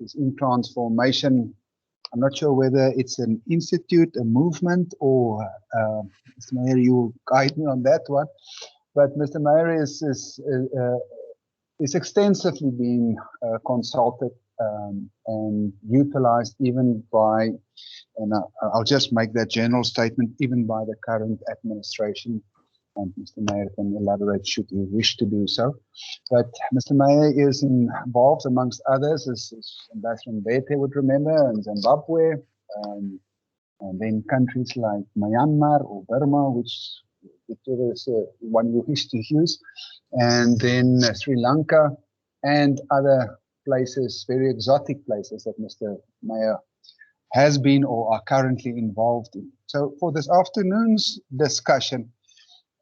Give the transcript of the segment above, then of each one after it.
is in transformation. I'm not sure whether it's an institute, a movement, or Mr. Meyer, you guide me on that one. But Mr. Meyer is extensively being consulted and utilized even by, and I'll just make that general statement, even by the current administration. And Mr. Meyer can elaborate should he wish to do so. But Mr. Meyer is involved, amongst others, as Ambassador Mbete would remember, in Zimbabwe, and then countries like Myanmar or Burma, whichever is one you wish to use, and then Sri Lanka and other places, very exotic places that Mr. Meyer has been or are currently involved in. So for this afternoon's discussion,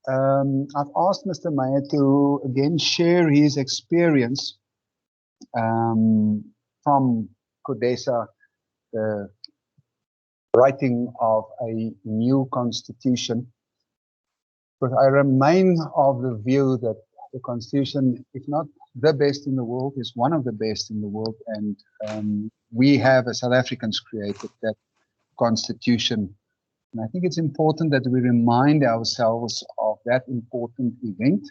I've asked Mr. Meyer to again share his experience from CODESA, the writing of a new constitution. But I remain of the view that the constitution, if not the best in the world, is one of the best in the world, and we have, as South Africans, created that constitution. And I think it's important that we remind ourselves of that important event.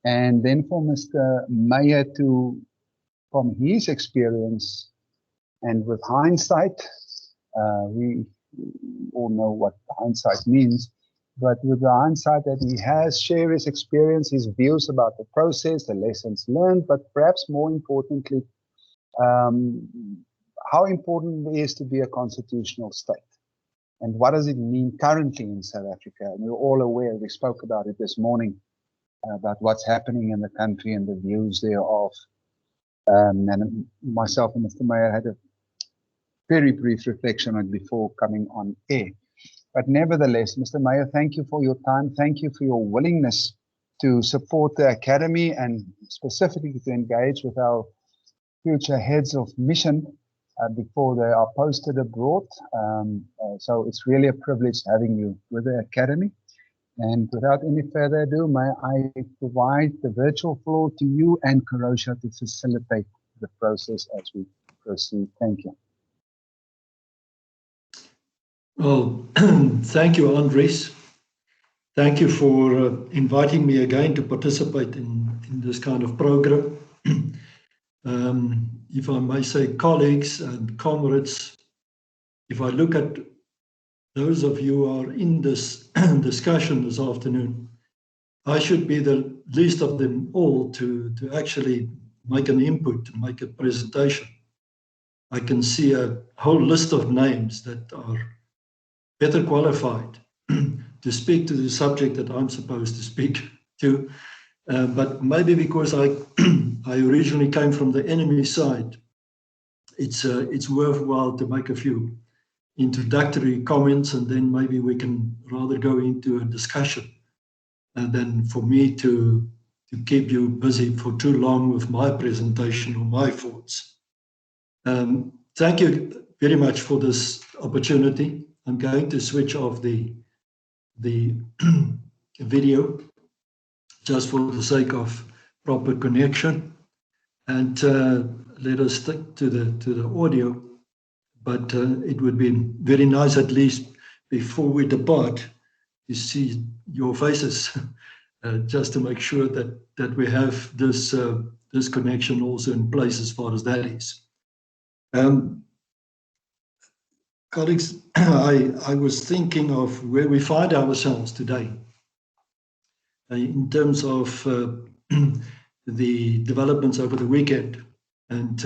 And then for Mr. Meyer to, from his experience and with hindsight, we all know what hindsight means, but with the hindsight that he has, share his experience, his views about the process, the lessons learned, but perhaps more importantly, how important it is to be a constitutional state. And what does it mean currently in South Africa? And we're all aware, we spoke about it this morning, about what's happening in the country and the views thereof. And myself and Mr. Meyer had a very brief reflection on it before coming on air. But nevertheless, Mr. Meyer, thank you for your time. Thank you for your willingness to support the Academy and specifically to engage with our future heads of mission before they are posted abroad. So it's really a privilege having you with the Academy. And without any further ado, may I provide the virtual floor to you and Karosha to facilitate the process as we proceed. Thank you. Well, thank you, Andres. Thank you for inviting me again to participate in this kind of program. If I may say, colleagues and comrades, if I look at those of you who are in this discussion this afternoon, I should be the least of them all to actually make an input, to make a presentation. I can see a whole list of names that are better qualified to speak to the subject that I'm supposed to speak to. But maybe because I originally came from the enemy side, it's worthwhile to make a few introductory comments, and then maybe we can rather go into a discussion, and then for me to keep you busy for too long with my presentation or my thoughts. Thank you very much for this opportunity. I'm going to switch off the video just for the sake of proper connection, and let us stick to the audio. But it would be very nice, at least before we depart, to see your faces, just to make sure that we have this connection also in place as far as that is. Colleagues, I was thinking of where we find ourselves today in terms of the developments over the weekend, and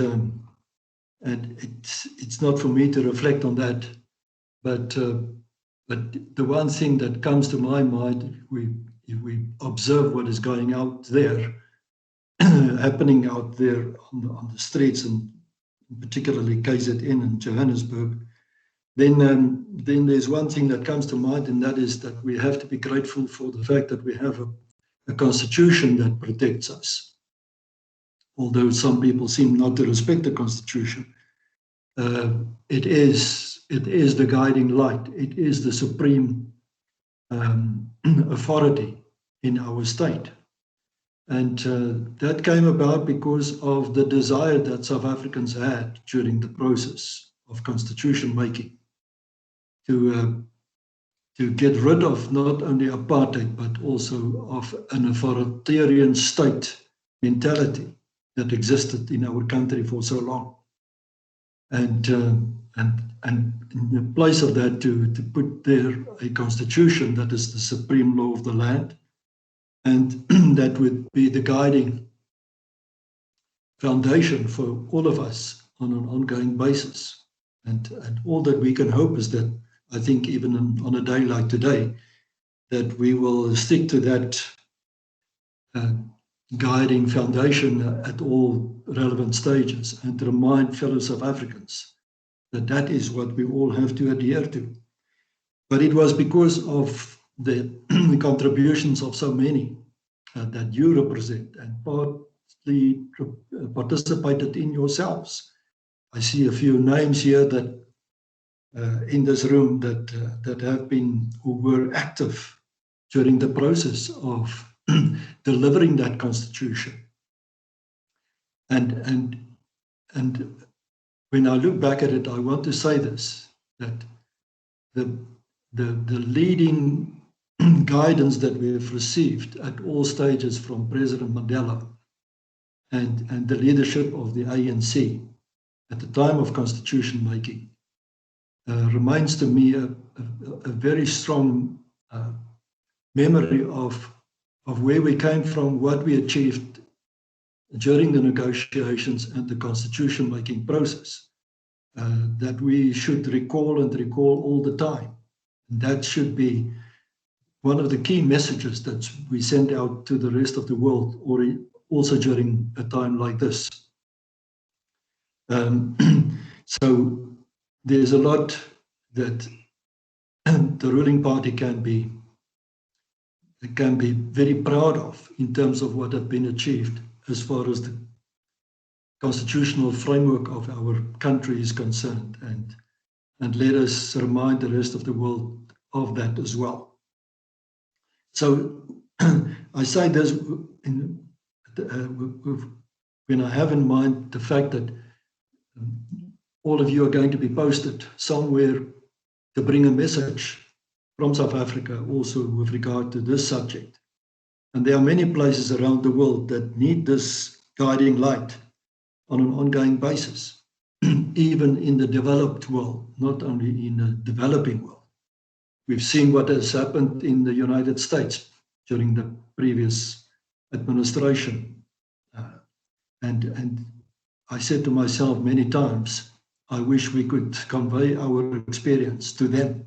it's not for me to reflect on that, but the one thing that comes to my mind, if we observe what is going out there, happening out there on the streets, and particularly KZN in Johannesburg, then there's one thing that comes to mind, and that is that we have to be grateful for the fact that we have a constitution that protects us. Although some people seem not to respect the constitution, it is the guiding light. It is the supreme authority in our state. And that came about because of the desire that South Africans had during the process of constitution making to get rid of not only apartheid, but also of an authoritarian state mentality that existed in our country for so long. And in the place of that, to put there a constitution that is the supreme law of the land, and that would be the guiding foundation for all of us on an ongoing basis. And all that we can hope is that, I think even on a day like today, that we will stick to that guiding foundation at all relevant stages, and remind fellow South Africans that that is what we all have to adhere to. But it was because of the contributions of so many that you represent and partly participated in yourselves. I see a few names here that in this room that have been, who were active during the process of delivering that constitution. And when I look back at it, I want to say this, that the leading guidance that we have received at all stages from President Mandela and the leadership of the ANC at the time of constitution making remains to me a very strong memory of where we came from, what we achieved during the negotiations and the constitution making process, that we should recall and recall all the time. And that should be one of the key messages that we send out to the rest of the world, or also during a time like this. So there's a lot that the ruling party can be very proud of in terms of what have been achieved as far as the constitutional framework of our country is concerned, and let us remind the rest of the world of that as well. So I say this when I have in mind the fact that all of you are going to be posted somewhere to bring a message from South Africa also with regard to this subject. And there are many places around the world that need this guiding light on an ongoing basis, even in the developed world, not only in the developing world. We've seen what has happened in the United States during the previous administration. And I said to myself many times, I wish we could convey our experience to them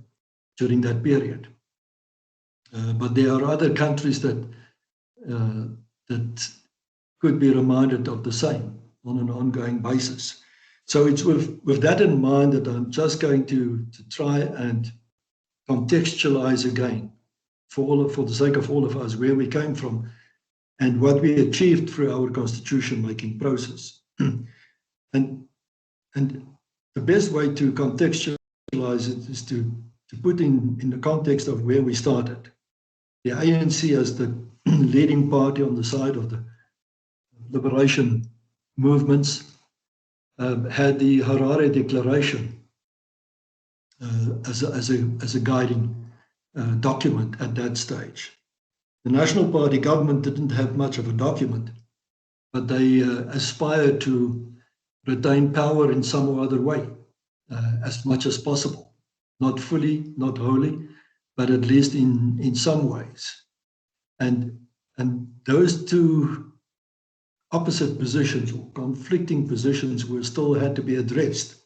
during that period. But there are other countries that could be reminded of the same on an ongoing basis. So it's with that in mind that I'm just going to try and contextualize again for the sake of all of us where we came from and what we achieved through our constitution making process. And the best way to contextualize it is to put in the context of where we started. The ANC, as the leading party on the side of the liberation movements, had the Harare Declaration as a guiding document at that stage. The National Party government didn't have much of a document, but they aspired to retain power in some or other way, as much as possible. Not fully, not wholly, but at least in some ways. And those two opposite positions or conflicting positions were still had to be addressed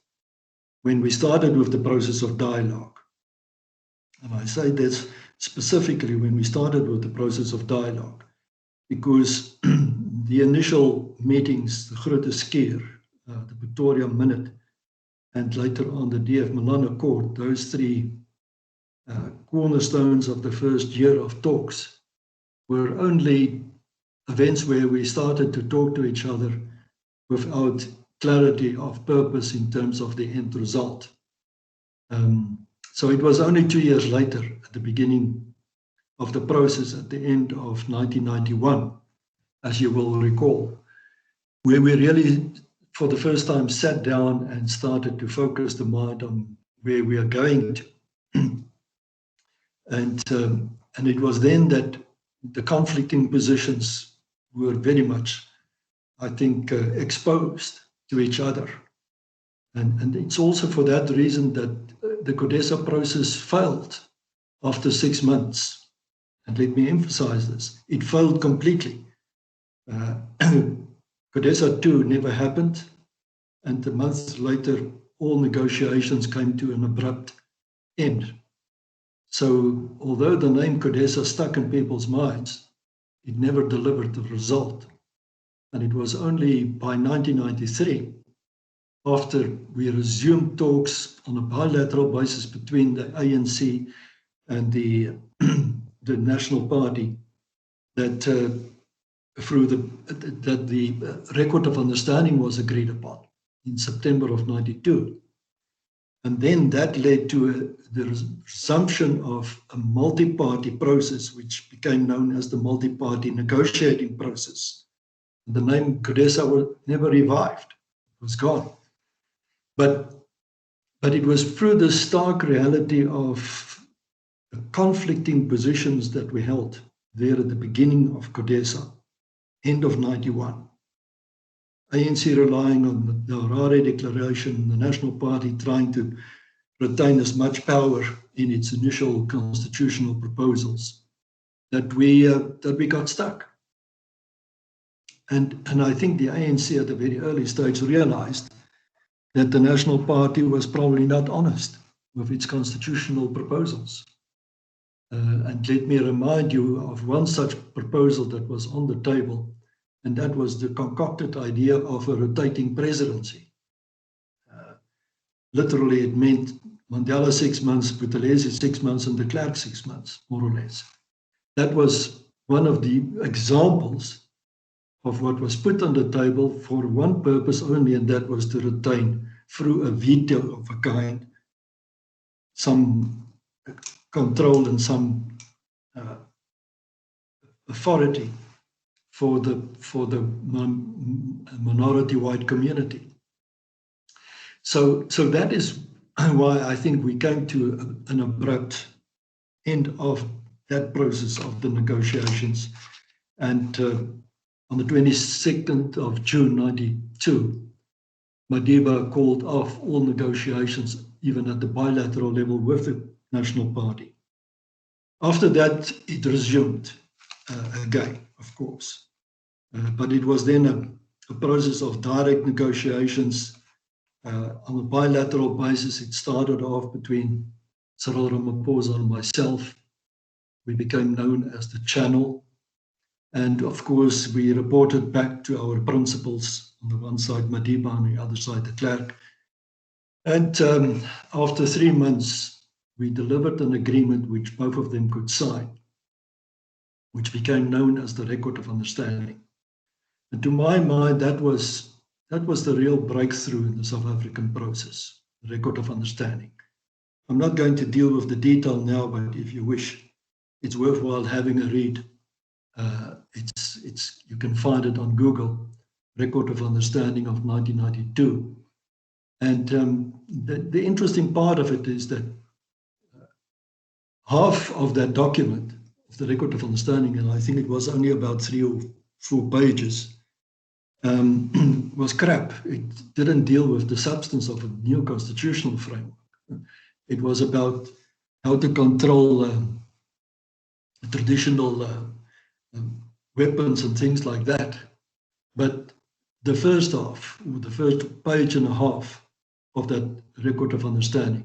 when we started with the process of dialogue. And I say this specifically when we started with the process of dialogue, because the initial meetings, the Grote Skeer, the Pretoria Minute, and later on the D.F. Milan Accord, those three cornerstones of the first year of talks were only events where we started to talk to each other without clarity of purpose in terms of the end result. So it was only 2 years later, at the beginning of the process, at the end of 1991, as you will recall, where we really, for the first time, sat down and started to focus the mind on where we are going to. And it was then that the conflicting positions were very much, I think, exposed to each other. And it's also for that reason that the CODESA process failed after 6 months. And let me emphasize this, it failed completely. CODESA 2 never happened, and a month later, all negotiations came to an abrupt end. So although the name CODESA stuck in people's minds, it never delivered the result. And it was only by 1993, after we resumed talks on a bilateral basis between the ANC and the National Party, that the record of understanding was agreed upon in September of '92. And then that led to the resumption of a multi-party process, which became known as the multi-party negotiating process. The name CODESA was never revived, it was gone. But it was through the stark reality of the conflicting positions that we held there at the beginning of CODESA, end of '91. ANC relying on the Harare Declaration, the National Party trying to retain as much power in its initial constitutional proposals, that we got stuck. And I think the ANC at a very early stage realized that the National Party was probably not honest with its constitutional proposals. And let me remind you of one such proposal that was on the table, and that was the concocted idea of a rotating presidency. Literally, it meant Mandela 6 months, Buthelezi 6 months, and de Klerk 6 months, more or less. That was one of the examples of what was put on the table for one purpose only, and that was to retain, through a veto of a kind, some control and some authority for the minority white community. So that is why I think we came to an abrupt end of that process of the negotiations. And on the 22nd of June '92, Madiba called off all negotiations, even at the bilateral level with the National Party. After that, it resumed again, of course. But it was then a process of direct negotiations on a bilateral basis. It started off between Cyril Ramaphosa and myself. We became known as the Channel. And of course, we reported back to our principals, on the one side Madiba, on the other side de Klerk. And after 3 months, we delivered an agreement which both of them could sign, which became known as the Record of Understanding. And to my mind, that was the real breakthrough in the South African process, the Record of Understanding. I'm not going to deal with the detail now, but if you wish, it's worthwhile having a read. You can find it on Google, Record of Understanding of 1992. And the interesting part of it is that half of that document, of the Record of Understanding, and I think it was only about 3 or 4 pages, was crap. It didn't deal with the substance of a new constitutional framework. It was about how to control traditional weapons and things like that. But the first half, or the first page and a half of that Record of Understanding,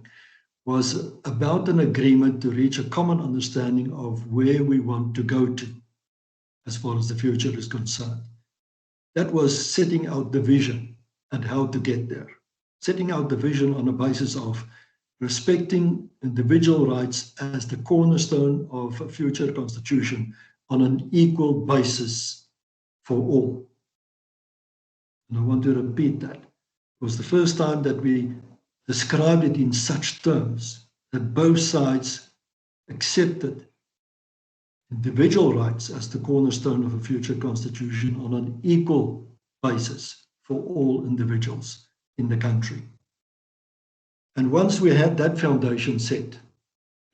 was about an agreement to reach a common understanding of where we want to go to as far as the future is concerned. That was setting out the vision and how to get there. Setting out the vision on a basis of respecting individual rights as the cornerstone of a future constitution on an equal basis for all. And I want to repeat that. It was the first time that we described it in such terms that both sides accepted individual rights as the cornerstone of a future constitution on an equal basis for all individuals in the country. And once we had that foundation set,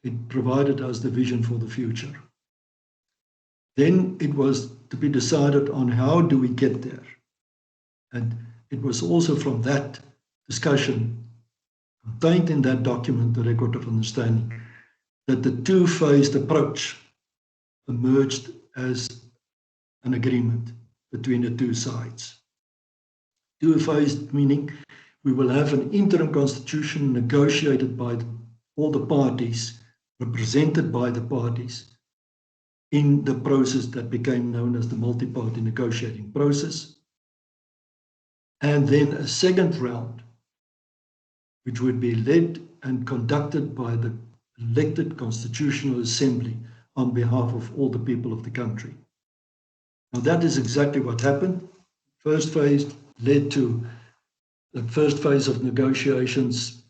it provided us the vision for the future. Then it was to be decided on how do we get there. And it was also from that discussion contained in that document, the Record of Understanding, that the two-phased approach emerged as an agreement between the two sides. Two-phased meaning we will have an interim constitution negotiated by all the parties, represented by the parties, in the process that became known as the multi-party negotiating process. And then a second round, which would be led and conducted by the elected Constitutional Assembly on behalf of all the people of the country. Now that is exactly what happened. First phase led to the first phase of negotiations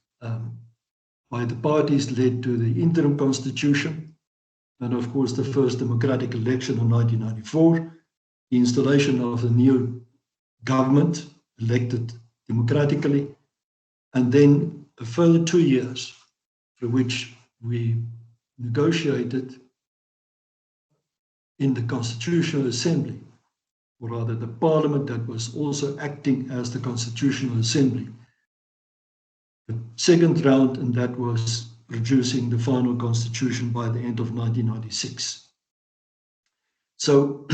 by the parties led to the interim constitution, and of course the first democratic election in 1994, the installation of the new government elected democratically, and then a further 2 years for which we negotiated in the Constitutional Assembly, or rather the Parliament that was also acting as the Constitutional Assembly. The second round, and that was producing the final constitution by the end of 1996. So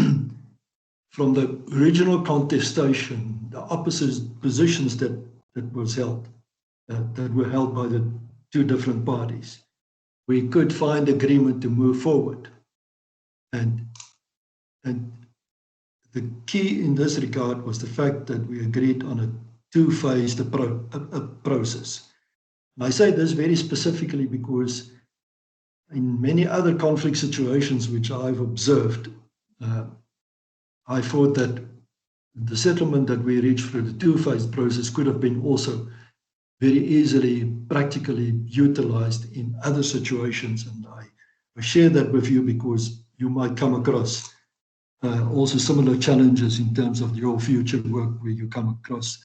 from the original contestation, the opposite positions that were held by the two different parties, we could find agreement to move forward. And the key in this regard was the fact that we agreed on a two-phased process. And I say this very specifically because in many other conflict situations which I've observed, I thought that the settlement that we reached through the two-phased process could have been also very easily, practically utilized in other situations. And I share that with you because you might come across also similar challenges in terms of your future work where you come across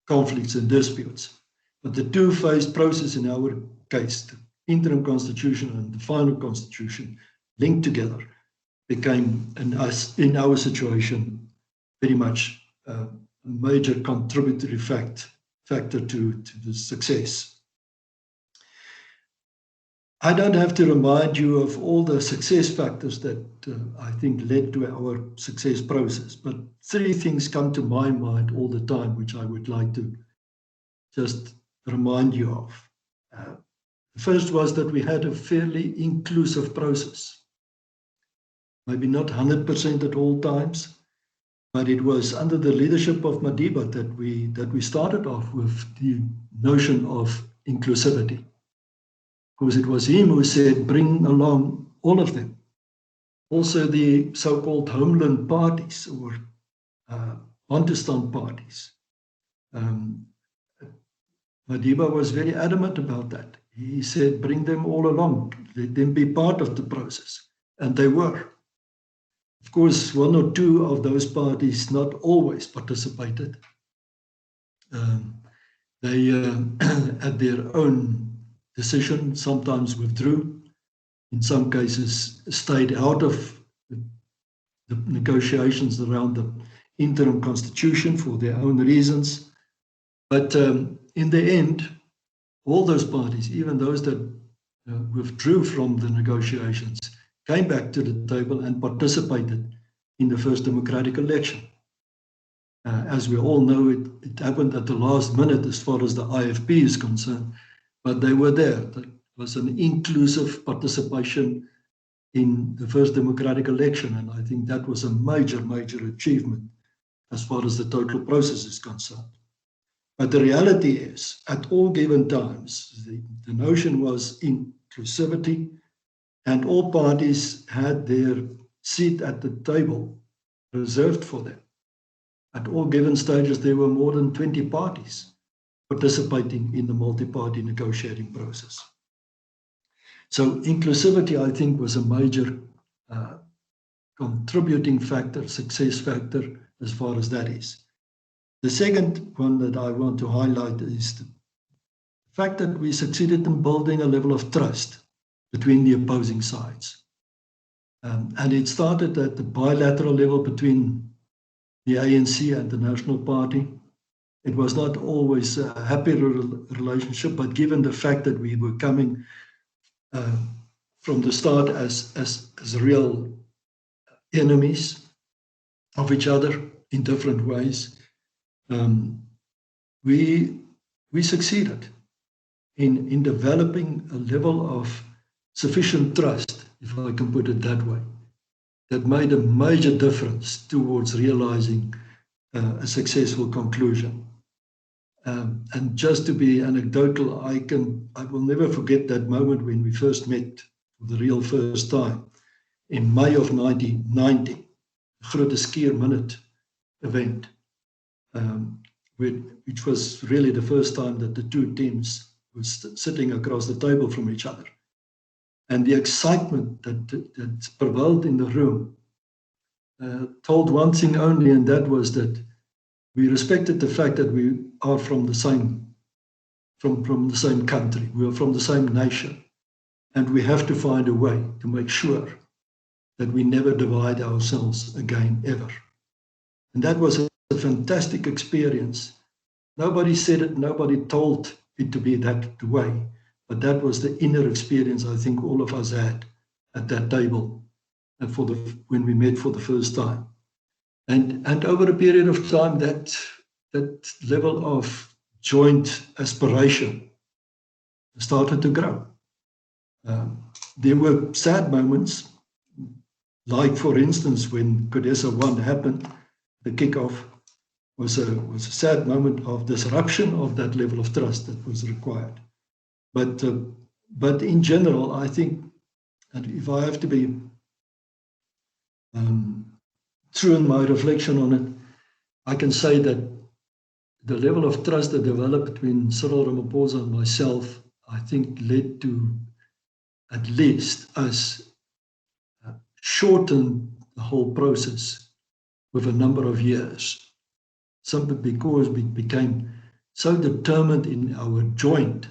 conflicts and disputes. But the two-phased process in our case, the interim constitution and the final constitution linked together, became, in our situation, very much a major contributory factor to the success. I don't have to remind you of all the success factors that I think led to our success process, but three things come to my mind all the time, which I would like to just remind you of. The first was that we had a fairly inclusive process. Maybe not 100% at all times, but it was under the leadership of Madiba that we started off with the notion of inclusivity. Because it was him who said, bring along all of them. Also the so-called homeland parties or Bantustan parties. Madiba was very adamant about that. He said, bring them all along, let them be part of the process. And they were. Of course, one or two of those parties not always participated. They, at their own decision, sometimes withdrew, in some cases stayed out of the negotiations around the interim constitution for their own reasons. But in the end, all those parties, even those that withdrew from the negotiations, came back to the table and participated in the first democratic election. As we all know, it happened at the last minute as far as the IFP is concerned, but they were there. There was an inclusive participation in the first democratic election, and I think that was a major, major achievement as far as the total process is concerned. But the reality is, at all given times, the notion was inclusivity, and all parties had their seat at the table reserved for them. At all given stages, there were more than 20 parties participating in the multi-party negotiating process. So inclusivity, I think, was a major contributing factor, success factor, as far as that is. The second one that I want to highlight is the fact that we succeeded in building a level of trust between the opposing sides. And it started at the bilateral level between the ANC and the National Party. It was not always a happy relationship, but given the fact that we were coming from the start as real enemies of each other in different ways, we succeeded in developing a level of sufficient trust, if I can put it that way, that made a major difference towards realizing a successful conclusion. And just to be anecdotal, I will never forget that moment when we first met for the real first time in May of 1990, Grote Skier Minute event, which was really the first time that the two teams were sitting across the table from each other. And the excitement that prevailed in the room told one thing only, and that was that we respected the fact that we are from the same country, we are from the same nation, and we have to find a way to make sure that we never divide ourselves again, ever. And that was a fantastic experience. Nobody said it, nobody told it to be that way, but that was the inner experience I think all of us had at that table when we met for the first time. And over a period of time, that level of joint aspiration started to grow. There were sad moments, like for instance, when Codesa 1 happened, the kickoff was a sad moment of disruption of that level of trust that was required. But in general, I think, and if I have to be true in my reflection on it, I can say that the level of trust that developed between Cyril Ramaphosa and myself, I think, led to at least us shorten the whole process with a number of years, simply because we became so determined in our joint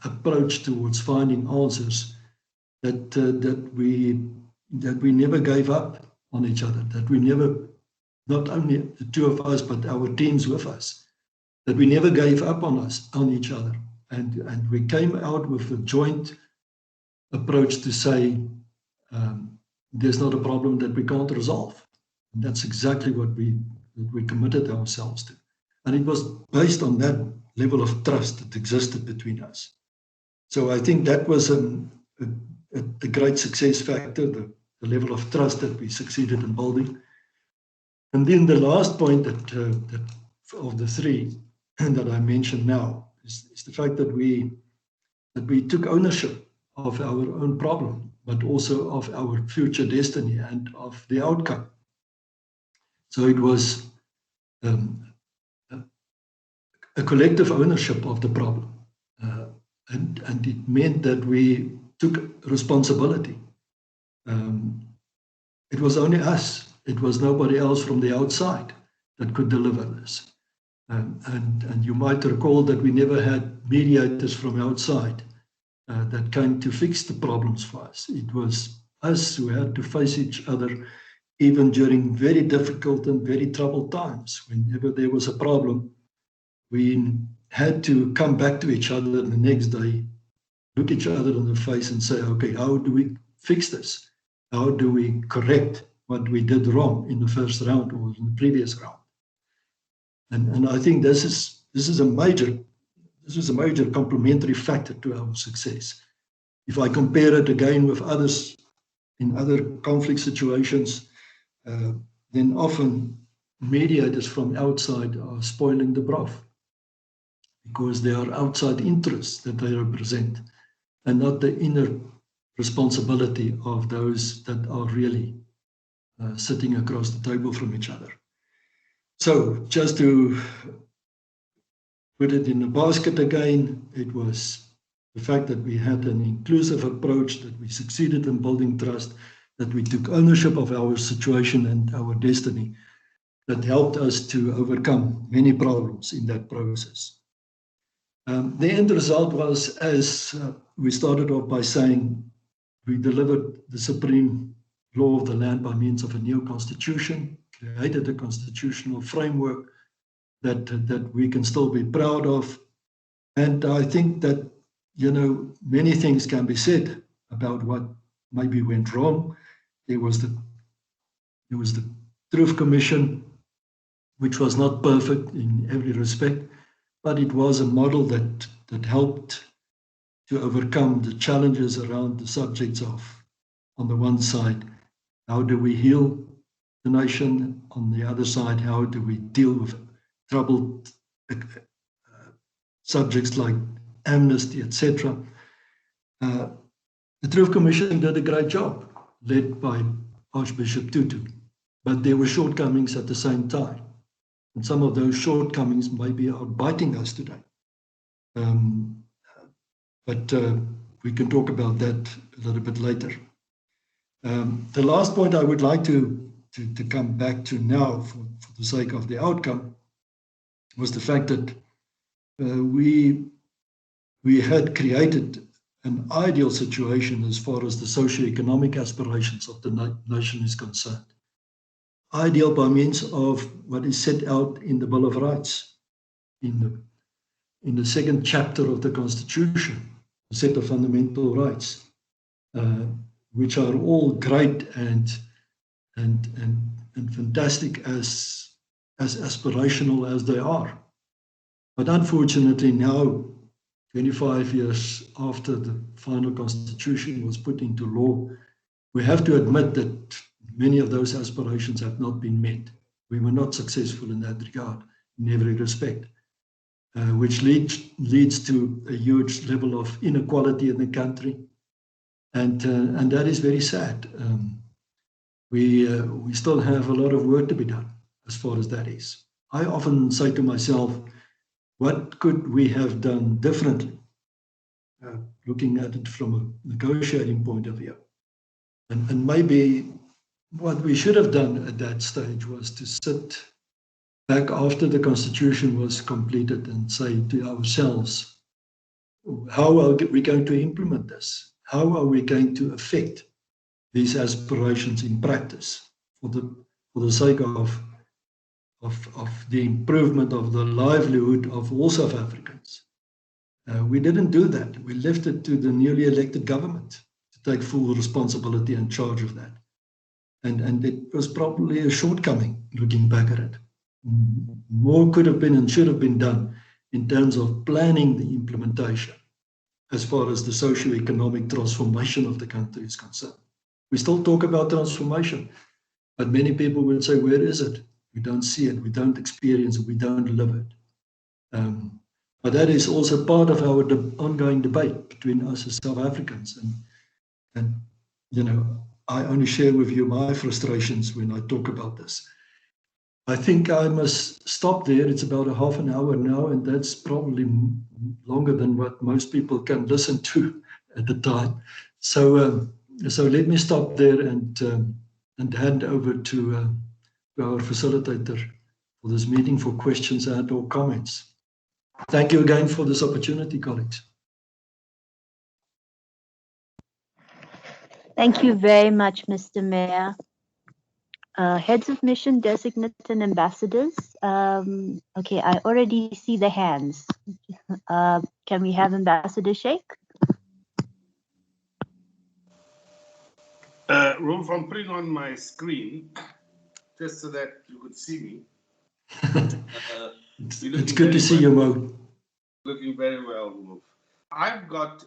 approach towards finding answers that we never gave up on each other, that we never, not only the two of us, but our teams with us, that we never gave up on each other. And we came out with a joint approach to say, there's not a problem that we can't resolve. And that's exactly what we committed ourselves to. And it was based on that level of trust that existed between us. So I think that was a great success factor, the level of trust that we succeeded in building. And then the last point that of the three that I mentioned now is the fact that we took ownership of our own problem, but also of our future destiny and of the outcome. So it was a collective ownership of the problem. And it meant that we took responsibility. It was only us. It was nobody else from the outside that could deliver this. And you might recall that we never had mediators from outside that came to fix the problems for us. It was us who had to face each other, even during very difficult and very troubled times. Whenever there was a problem, we had to come back to each other the next day, look each other in the face and say, okay, how do we fix this? How do we correct what we did wrong in the first round or in the previous round? And I think this is a major complementary factor to our success. If I compare it again with others in other conflict situations, then often mediators from outside are spoiling the broth, because they are outside interests that they represent and not the inner responsibility of those that are really sitting across the table from each other. So just to put it in the basket again, it was The fact that we had an inclusive approach, that we succeeded in building trust, that we took ownership of our situation and our destiny, that helped us to overcome many problems in that process. The end result was, as we started off by saying, we delivered the supreme law of the land by means of a new constitution, created a constitutional framework that we can still be proud of. And I think that, you know, many things can be said about what maybe went wrong. There was the Truth Commission, which was not perfect in every respect, but it was a model that helped to overcome the challenges around the subjects of, on the one side, how do we heal the nation? On the other side, how do we deal with troubled subjects like amnesty, etc. The Truth Commission did a great job, led by Archbishop Tutu, but there were shortcomings at the same time. And some of those shortcomings maybe are biting us today. But we can talk about that a little bit later. The last point I would like to come back to now for the sake of the outcome was the fact that we had created an ideal situation as far as the socio-economic aspirations of the nation is concerned. Ideal by means of what is set out in the Bill of Rights, in the second chapter of the Constitution, a set of fundamental rights, which are all great and fantastic as aspirational as they are. But unfortunately now, 25 years after the final Constitution was put into law, we have to admit that many of those aspirations have not been met. We were not successful in that regard, in every respect, which leads to a huge level of inequality in the country. And that is very sad. We still have a lot of work to be done as far as that is. I often say to myself, what could we have done differently, looking at it from a negotiating point of view? And maybe what we should have done at that stage was to sit back after the Constitution was completed and say to ourselves, how are we going to implement this? How are we going to affect these aspirations in practice for the sake of the improvement of the livelihood of all South Africans? We didn't do that. We left it to the newly elected government to take full responsibility and charge of that. And it was probably a shortcoming looking back at it. More could have been and should have been done in terms of planning the implementation as far as the socio-economic transformation of the country is concerned. We still talk about transformation, but many people would say, where is it? We don't see it, we don't experience it, we don't live it. But that is also part of our ongoing debate between us as South Africans. And you know, I only share with you my frustrations when I talk about this. I think I must stop there. It's about a half an hour now, and that's probably longer than what most people can listen to at the time. So let me stop there and hand over to our facilitator for this meeting for questions and or comments. Thank you again for this opportunity, colleagues. Thank you very much, Mr. Meyer. Heads of mission, designates, and ambassadors. Okay, I already see the hands. Can we have Ambassador Sheikh? Roelf, I'm putting on my screen just so that you could see me. It's good to see you, Mo. Looking very well, Roelf. I've got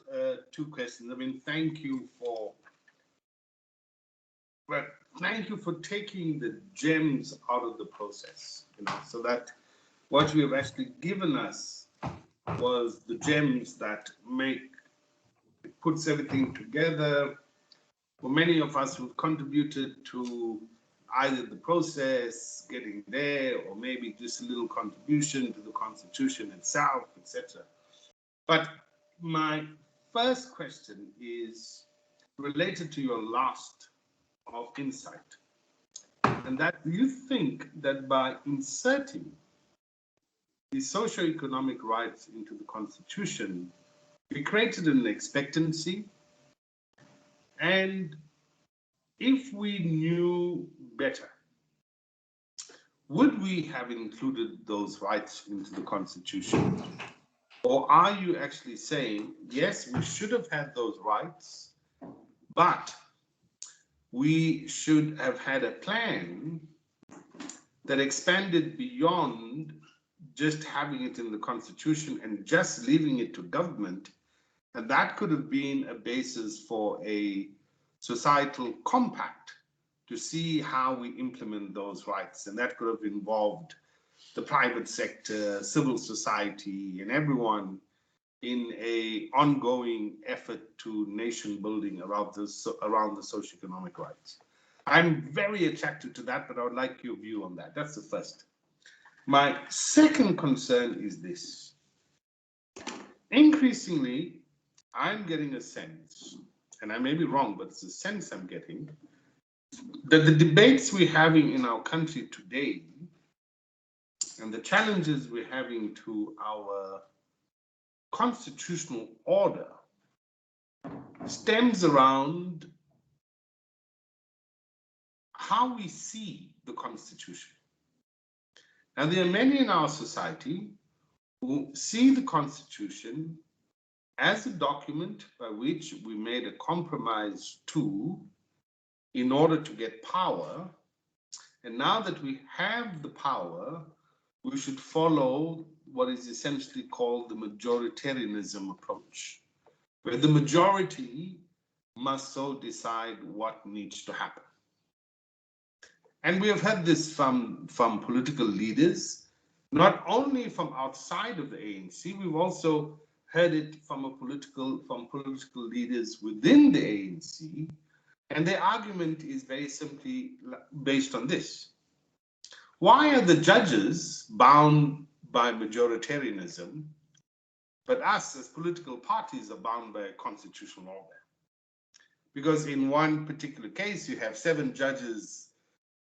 two questions. I mean, thank you for taking the gems out of the process, you know, so that what you have actually given us was the gems that puts everything together. For many of us who've contributed to either the process, getting there, or maybe just a little contribution to the Constitution itself, etc. But my first question is related to your last of insight. And that, do you think that by inserting the socio-economic rights into the Constitution, we created an expectancy? And if we knew better, would we have included those rights into the Constitution? Or are you actually saying, yes, we should have had those rights, but we should have had a plan that expanded beyond just having it in the Constitution and just leaving it to government, and that could have been a basis for a societal compact to see how we implement those rights, and that could have involved the private sector, civil society, and everyone in an ongoing effort to nation building around the socioeconomic rights. I'm very attracted to that, but I would like your view on that. That's the first. My second concern is this. Increasingly, I'm getting a sense, and I may be wrong, but it's a sense I'm getting, that the debates we're having in our country today and the challenges we're having to our constitutional order stems around how we see the Constitution. And there are many in our society who see the Constitution as a document by which we made a compromise to in order to get power. And now that we have the power, we should follow what is essentially called the majoritarianism approach, where the majority must so decide what needs to happen. And we have heard this from political leaders, not only from outside of the ANC, we've also heard it from political leaders within the ANC. And their argument is very simply based on this. Why are the judges bound by majoritarianism, but us as political parties are bound by a constitutional order? Because in one particular case, you have 7 judges,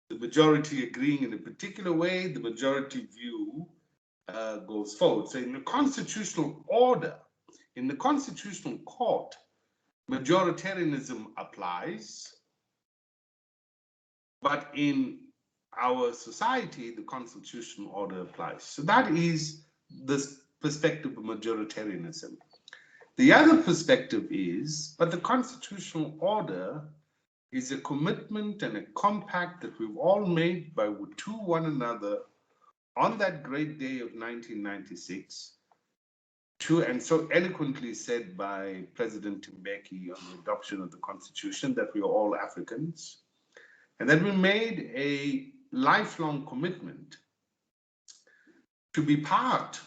the majority agreeing in a particular way, the majority view goes forward. So in the constitutional order, in the constitutional court, majoritarianism applies, but in our society, the constitutional order applies. So that is the perspective of majoritarianism. The other perspective is, but the constitutional order is a commitment and a compact that we've all made to one another on that great day of 1996, and so eloquently said by President Mbeki on the adoption of the Constitution, that we are all Africans, and that we made a lifelong commitment to be part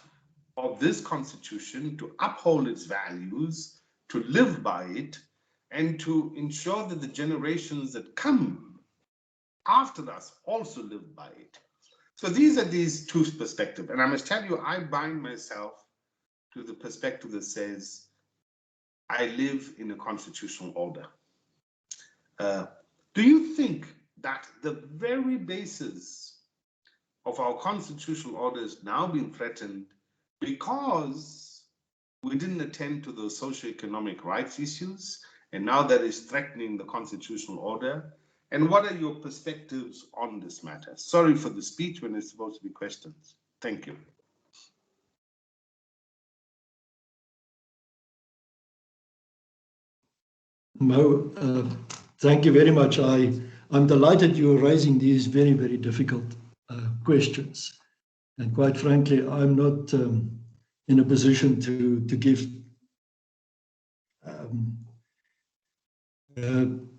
of this Constitution, to uphold its values, to live by it, and to ensure that the generations that come after us also live by it. So these are these two perspectives. And I must tell you, I bind myself to the perspective that says, I live in a constitutional order. Do you think that the very basis of our constitutional order is now being threatened because we didn't attend to those socioeconomic rights issues, and now that is threatening the constitutional order? And what are your perspectives on this matter? Sorry for the speech when it's supposed to be questions. Thank you. Mo, thank you very much. I'm delighted you're raising these very, very difficult questions. And quite frankly, I'm not in a position to give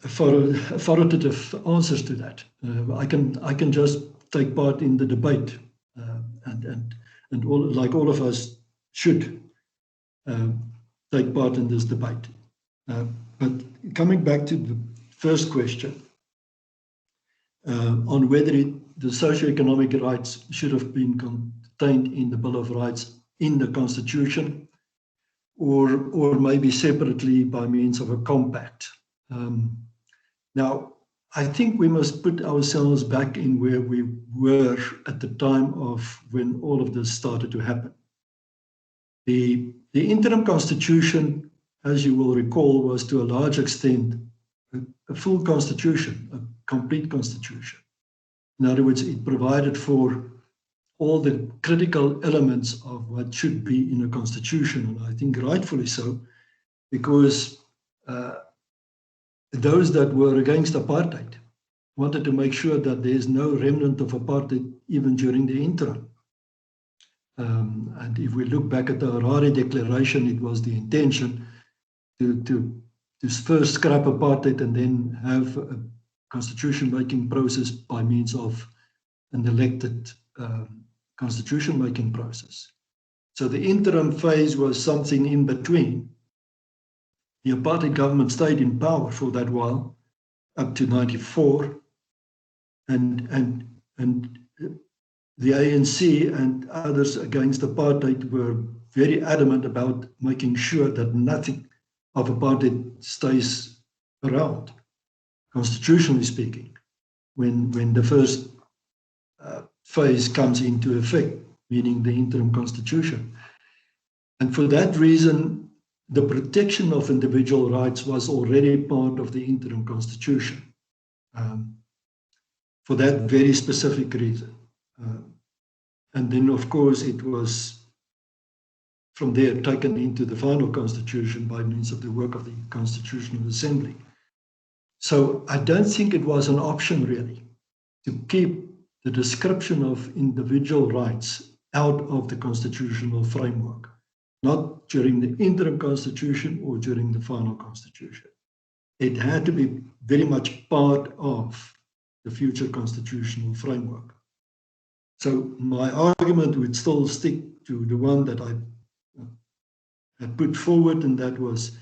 authoritative answers to that. I can just take part in the debate, and all, like all of us should take part in this debate. But coming back to the first question on whether the socioeconomic rights should have been contained in the Bill of Rights in the Constitution, or maybe separately by means of a compact. Now, I think we must put ourselves back in where we were at the time of when all of this started to happen. The interim constitution, as you will recall, was to a large extent a full constitution, a complete constitution. In other words, it provided for all the critical elements of what should be in a constitution, and I think rightfully so, because those that were against apartheid wanted to make sure that there's no remnant of apartheid even during the interim. And if we look back at the Harare Declaration, it was the intention to first scrap apartheid and then have a constitution-making process by means of an elected constitution-making process. So the interim phase was something in between. The apartheid government stayed in power for that while, up to 94, and the ANC and others against apartheid were very adamant about making sure that nothing of apartheid stays around, constitutionally speaking, when the first phase comes into effect, meaning the interim constitution. And for that reason, the protection of individual rights was already part of the interim constitution, for that very specific reason. And then, of course, it was from there taken into the final constitution by means of the work of the Constitutional Assembly. So I don't think it was an option really to keep the description of individual rights out of the constitutional framework, not during the interim constitution or during the final constitution. It had to be very much part of the future constitutional framework. So my argument would still stick to the one that I had put forward, and that was,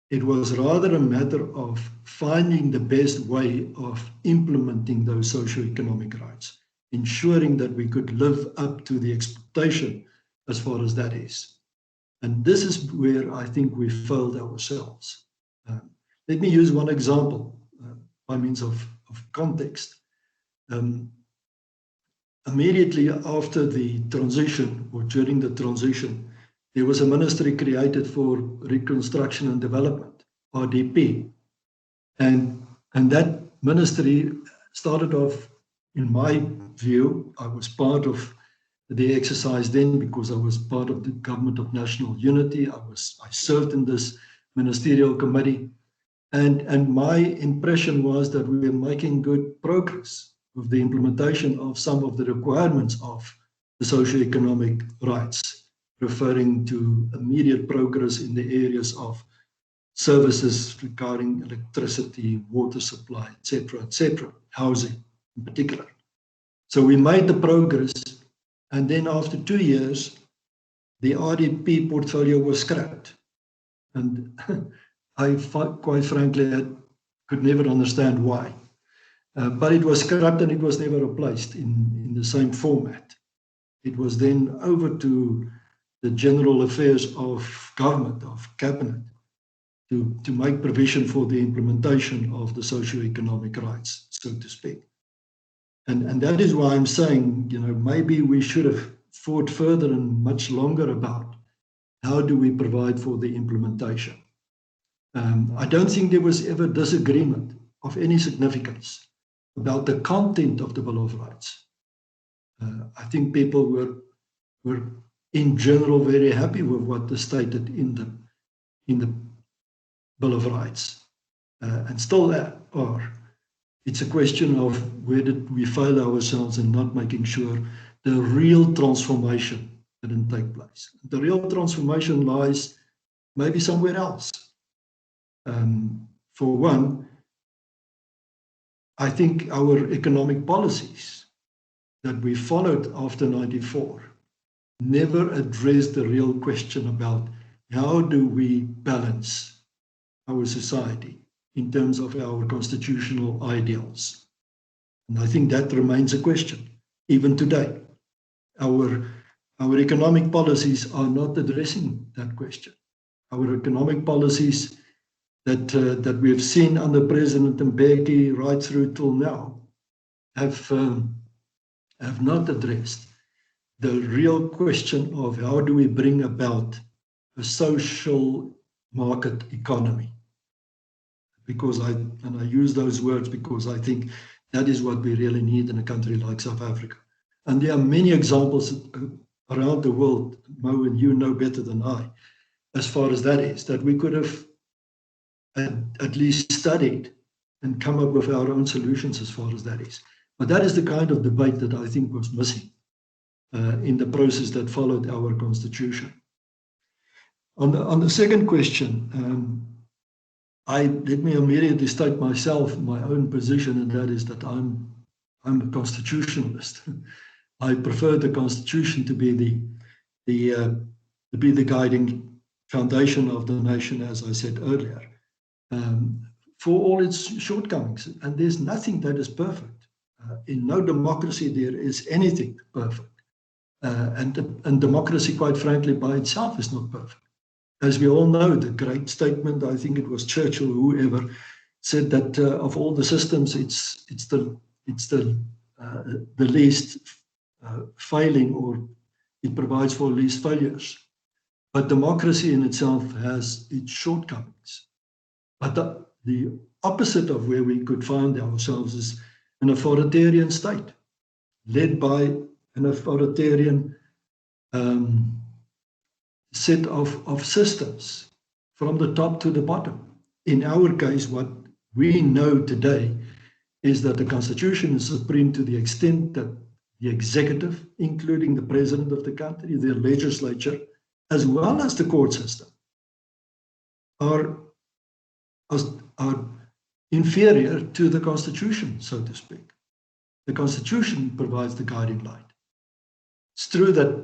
it was rather a matter of finding the best way of implementing those socioeconomic rights, ensuring that we could live up to the expectation as far as that is. And this is where I think we failed ourselves. Let me use one example by means of context. Immediately after the transition, or during the transition, there was a ministry created for Reconstruction and Development, RDP. And that ministry started off, in my view, I was part of the exercise then because I was part of the Government of National Unity. I served in this ministerial committee. And my impression was that we were making good progress with the implementation of some of the requirements of the socioeconomic rights, referring to immediate progress in the areas of services regarding electricity, water supply, etc., housing in particular. So we made the progress, and then after 2 years, the RDP portfolio was scrapped. And I, quite frankly, could never understand why. But it was scrapped and it was never replaced in the same format. It was then over to the general affairs of government, of cabinet, to make provision for the implementation of the socioeconomic rights, so to speak. And that is why I'm saying, maybe we should have thought further and much longer about how do we provide for the implementation. I don't think there was ever disagreement of any significance about the content of the Bill of Rights. I think people were in general very happy with what is stated in the Bill of Rights, and still are. It's a question of where did we fail ourselves in not making sure the real transformation didn't take place. The real transformation lies maybe somewhere else. For one, I think our economic policies that we followed after 94 never addressed the real question about how do we balance our society in terms of our constitutional ideals. And I think that remains a question, even today. Our economic policies are not addressing that question. our economic policies that we have seen under President Mbeki right through till now have not addressed the real question of how do we bring about a social market economy. Because I use those words because I think that is what we really need in a country like South Africa. And there are many examples around the world, Mo, and you know better than I, as far as that is, that we could have at least studied and come up with our own solutions as far as that is. But that is the kind of debate that I think was missing in the process that followed our constitution. On the second question, let me immediately state myself my own position, and that is that I'm a constitutionalist. I prefer the constitution to be the guiding foundation of the nation, as I said earlier, for all its shortcomings. And there's nothing that is perfect. In no democracy there is anything perfect. And democracy, quite frankly, by itself is not perfect. As we all know, the great statement, I think it was Churchill, whoever, said that of all the systems, it's the least failing, or it provides for least failures. But democracy in itself has its shortcomings. But the opposite of where we could find ourselves is an authoritarian state, led by an authoritarian set of systems from the top to the bottom. In our case, what we know today is that the Constitution is supreme to the extent that the executive, including the president of the country, the legislature, as well as the court system, are inferior to the Constitution, so to speak. The Constitution provides the guiding light. It's true that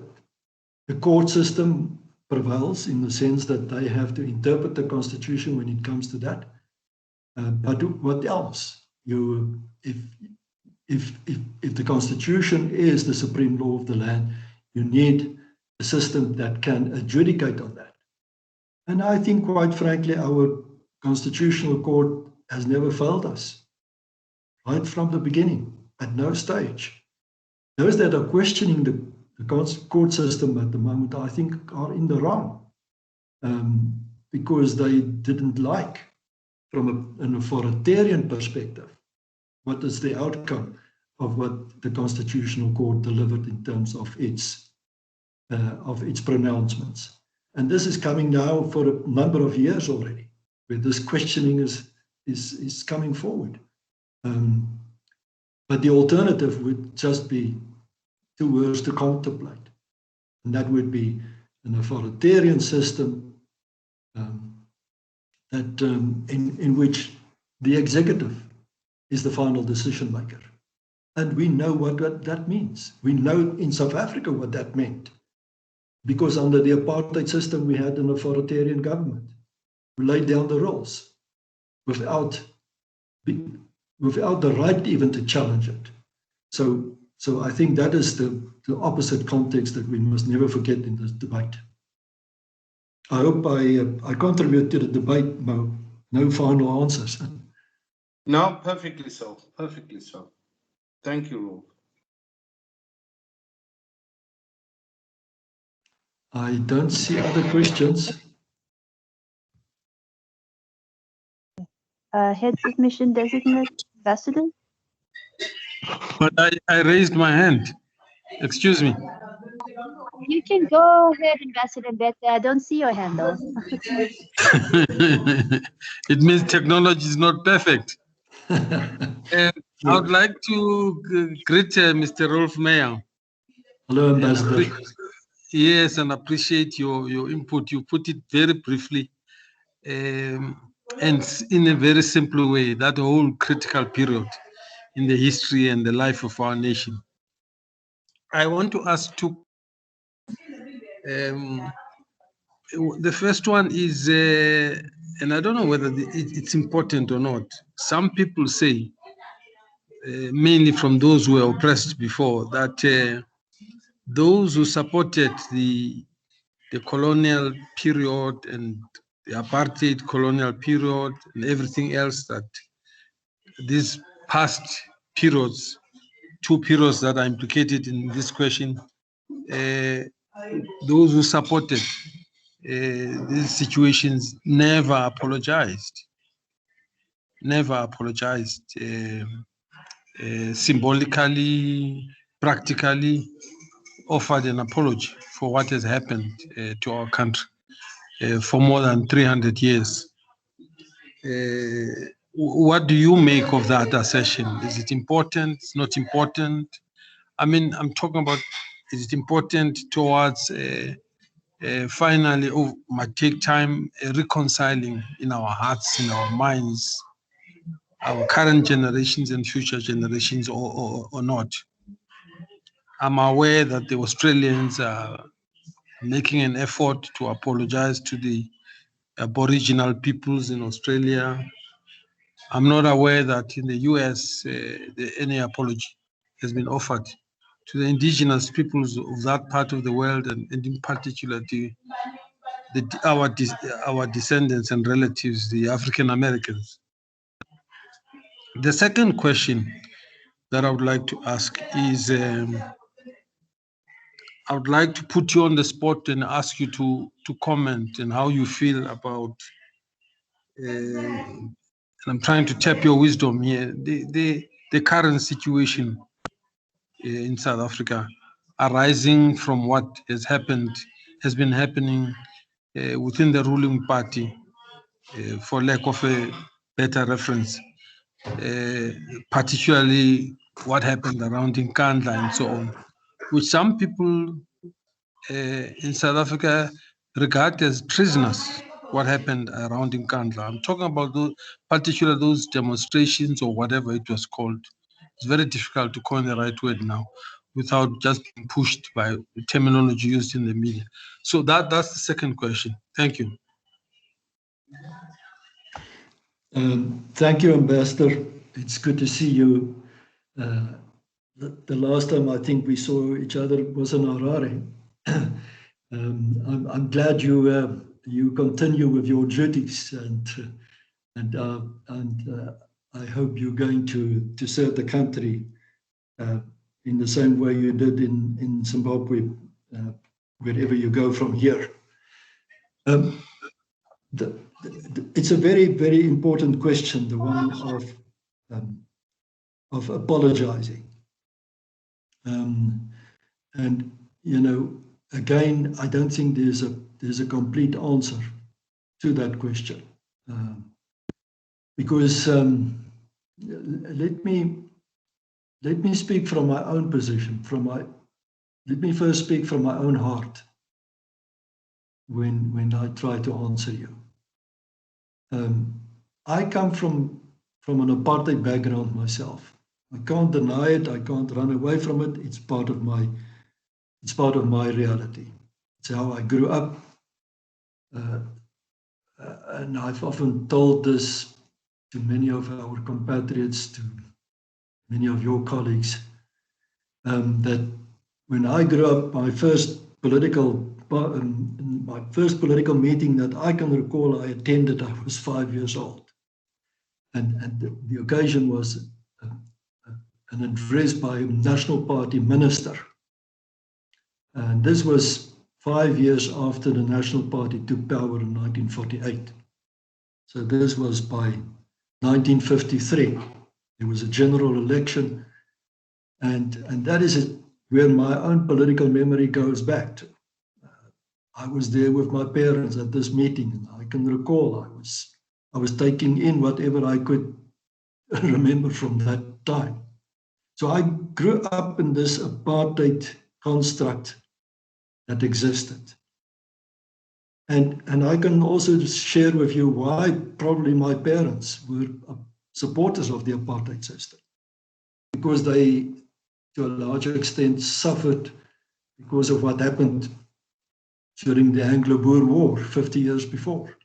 the court system prevails in the sense that they have to interpret the Constitution when it comes to that. But what else? If the Constitution is the supreme law of the land, you need a system that can adjudicate on that. And I think, quite frankly, our Constitutional Court has never failed us, right from the beginning, at no stage. Those that are questioning the court system at the moment, I think, are in the wrong, because they didn't like, from an authoritarian perspective, what is the outcome of what the Constitutional Court delivered in terms of its pronouncements. And this is coming now for a number of years already, where this questioning is coming forward. But the alternative would just be two words to contemplate, and that would be an authoritarian system in which the executive is the final decision maker. And we know what that means. We know in South Africa what that meant, because under the apartheid system we had an authoritarian government who laid down the rules without the right even to challenge it. So I think that is the opposite context that we must never forget in this debate. I hope I contribute to the debate, Mo. No final answers. No, perfectly so. Perfectly so. Thank you, Roelf. I don't see other questions. Heads of Mission-Designate ambassador? But I raised my hand. Excuse me. You can go ahead, Ambassador Beth. I don't see your hand though. It means technology is not perfect. I would like to greet Mr. Roelf Meyer. Hello, Ambassador. Yes, and appreciate your input. You put it very briefly and in a very simple way, that whole critical period in the history and the life of our nation. I want to ask two. The first one is, and I don't know whether it's important or not. Some people say, mainly from those who were oppressed before, that those who supported the the colonial period and the apartheid colonial period and everything else, that these past periods, two periods that are implicated in this question, those who supported these situations never apologized, symbolically, practically offered an apology for what has happened to our country for more than 300 years. What do you make of that assertion? Is it important? It's not important? I mean, I'm talking about, is it important towards finally, might take time reconciling in our hearts, in our minds, our current generations and future generations, or not? I'm aware that the Australians are making an effort to apologize to the Aboriginal peoples in Australia. I'm not aware that in the US any apology has been offered to the indigenous peoples of that part of the world, and in particular our descendants and relatives, the African Americans. The second question that I would like to ask is, I would like to put you on the spot and ask you to comment on how you feel about, and I'm trying to tap your wisdom here, the current situation in South Africa, arising from what has been happening within the ruling party, for lack of a better reference, particularly what happened around Nkandla and so on, which some people in South Africa regard as treasonous, what happened around Nkandla. I'm talking about those demonstrations or whatever it was called. It's very difficult to coin the right word now without just being pushed by the terminology used in the media. So that's the second question. Thank you. Thank you, Ambassador. It's good to see you. The last time I think we saw each other was in Harare. I'm glad you continue with your duties, and I hope you're going to serve the country in the same way you did in Zimbabwe, wherever you go from here. It's a very, very important question, the one of apologizing. And again, I don't think there's a complete answer to that question, because let me speak from my own position. Let me first speak from my own heart when I try to answer you. I come from an apartheid background myself. I can't deny it. I can't run away from it. It's part of my reality. It's how I grew up. And I've often told this to many of our compatriots, to many of your colleagues, that when I grew up, my first political meeting that I can recall I attended, I was 5 years old. And the occasion was an address by a National Party minister. And this was 5 years after the National Party took power in 1948. So this was by 1953. There was a general election, and that is where my own political memory goes back to. I was there with my parents at this meeting, and I can recall I was taking in whatever I could remember from that time. So I grew up in this apartheid construct that existed. And I can also share with you why probably my parents were supporters of the apartheid system. Because they, to a large extent, suffered because of what happened during the Anglo-Boer War 50 years before.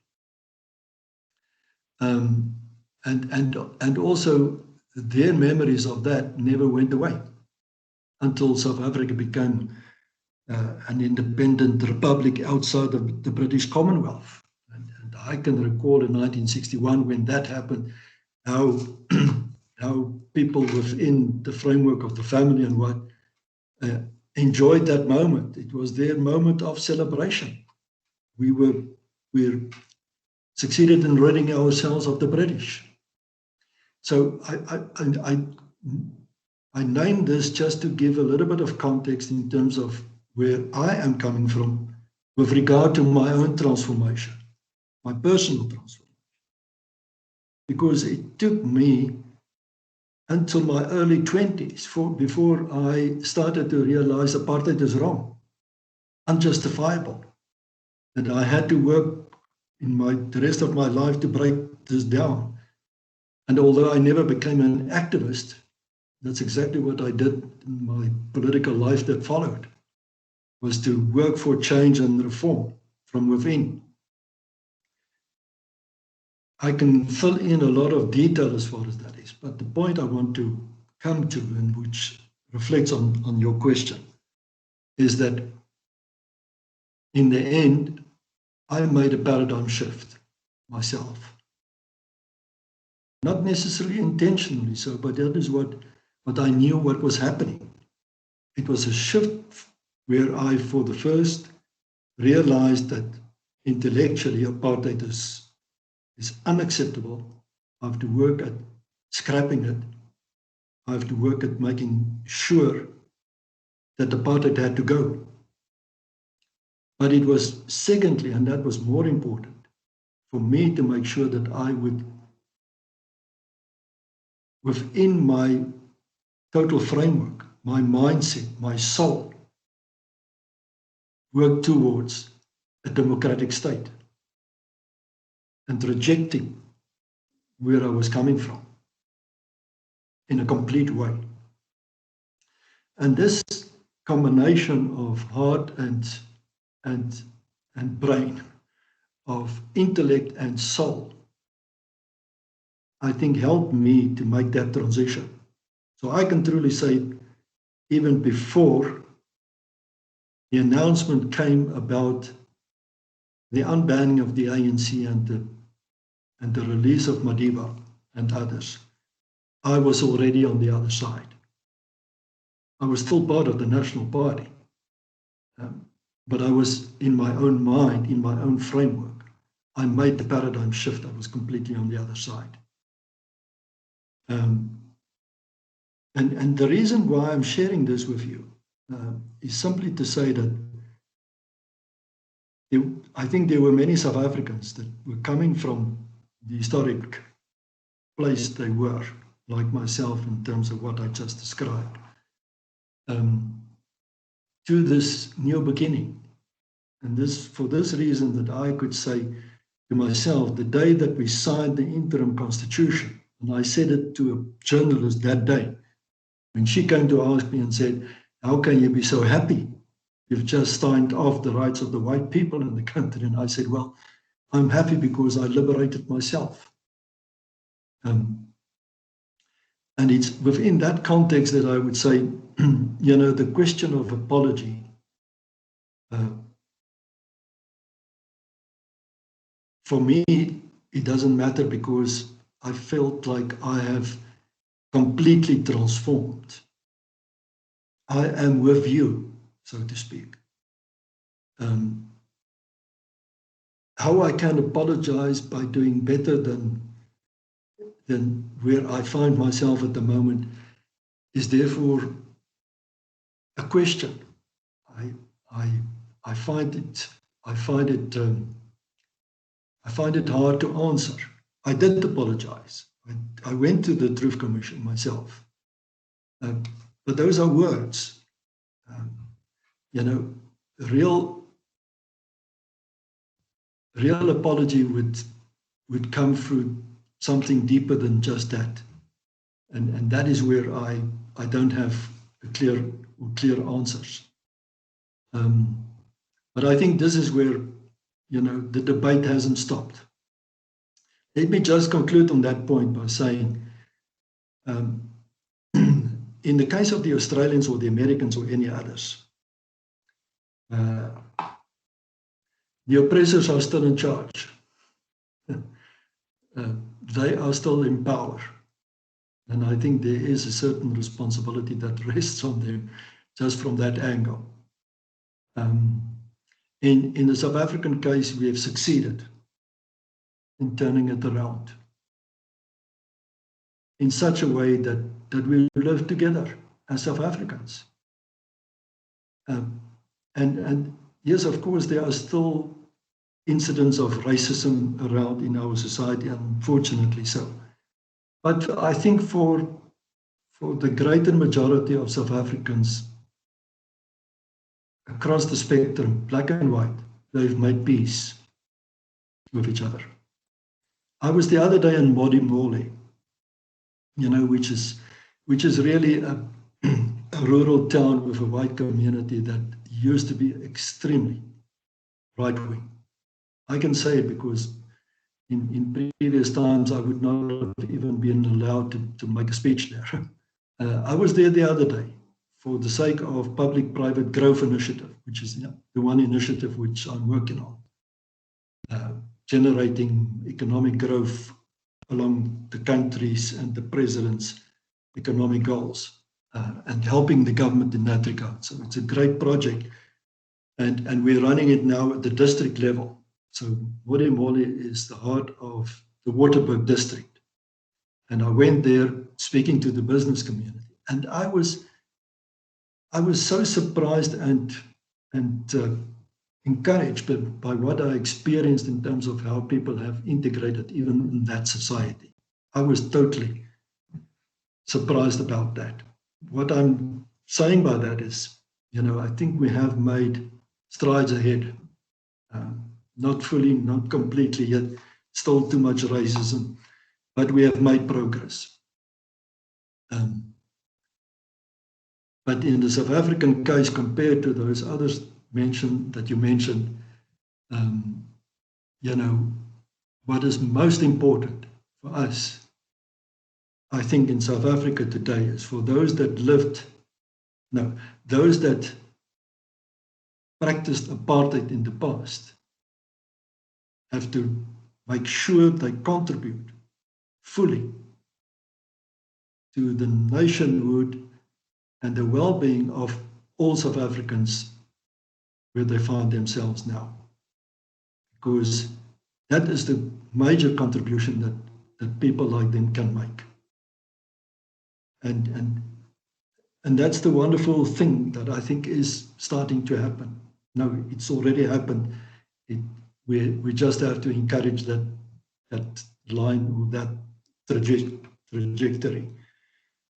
And also their memories of that never went away until South Africa became an independent republic outside of the British Commonwealth. And I can recall in 1961 when that happened, how how people within the framework of the family and what enjoyed that moment. It was their moment of celebration. We succeeded in ridding ourselves of the British. So I named this just to give a little bit of context in terms of where I am coming from with regard to my own transformation, my personal transformation. Because it took me until my early 20s before I started to realize apartheid is wrong, unjustifiable, that I had to work in the rest of my life to break this down. And although I never became an activist, that's exactly what I did in my political life that followed, was to work for change and reform from within. I can fill in a lot of detail as far as that is, but the point I want to come to, and which reflects on your question, is that in the end, I made a paradigm shift myself. Not necessarily intentionally so, but that is what I knew what was happening. It was a shift where I, for the first, realized that intellectually apartheid is unacceptable. I have to work at scrapping it. I have to work at making sure that apartheid had to go. But it was secondly, and that was more important, for me to make sure that I would, within my total framework, my mindset, my soul, work towards a democratic state and rejecting where I was coming from in a complete way. And this combination of heart and brain, of intellect and soul, I think helped me to make that transition. So I can truly say, even before the announcement came about the unbanning of the ANC and the release of Madiba and others, I was already on the other side. I was still part of the National Party, but I was in my own mind, in my own framework. I made the paradigm shift. I was completely on the other side. And the reason why I'm sharing this with you is simply to say that I think there were many South Africans that were coming from the historic place they were, like myself in terms of what I just described, to this new beginning. And this, for this reason, that I could say to myself, the day that we signed the interim constitution, and I said it to a journalist that day, when she came to ask me and said, how can you be so happy? You've just signed off the rights of the white people in the country. And I said, well, I'm happy because I liberated myself. And it's within that context that I would say, you know, the question of apology for me, it doesn't matter because I felt like I have completely transformed. I am with you, so to speak. How I can apologize by doing better than where I find myself at the moment is therefore a question. I find it hard to answer. I did apologize. I went to the Truth Commission myself. But those are words. You know, real apology would come through something deeper than just that. And that is where I don't have clear answers. But I think this is where, you know, the debate hasn't stopped. Let me just conclude on that point by saying, in the case of the Australians or the Americans or any others, The oppressors are still in charge. They are still in power. And I think there is a certain responsibility that rests on them just from that angle. In the South African case, we have succeeded in turning it around in such a way that we live together as South Africans. And yes, of course, there are still incidents of racism around in our society, unfortunately so. But I think for the greater majority of South Africans across the spectrum, black and white, they've made peace with each other. I was the other day in Modimolle, you know, which is really a rural town with a white community that used to be extremely right-wing. I can say it because in previous times I would not have even been allowed to make a speech there. I was there the other day for the sake of public-private growth initiative, which is the one initiative which I'm working on, generating economic growth along the country's and the president's economic goals, and helping the government in that regard. So it's a great project, and we're running it now at the district level. So Modimolle is the heart of the Waterberg district. And I went there speaking to the business community. And I was so surprised and encouraged by what I experienced in terms of how people have integrated even in that society. I was totally surprised about that. What I'm saying by that is, you know, I think we have made strides ahead. Not fully, not completely yet, still too much racism, but we have made progress. But in the South African case, compared to those others that you mentioned, you know, what is most important for us, I think in South Africa today, is for those that practiced apartheid in the past, have to make sure they contribute fully to the nationhood and the well-being of all South Africans where they find themselves now. Because that is the major contribution that people like them can make. And that's the wonderful thing that I think is starting to happen. No, it's already happened. We just have to encourage that line or that trajectory.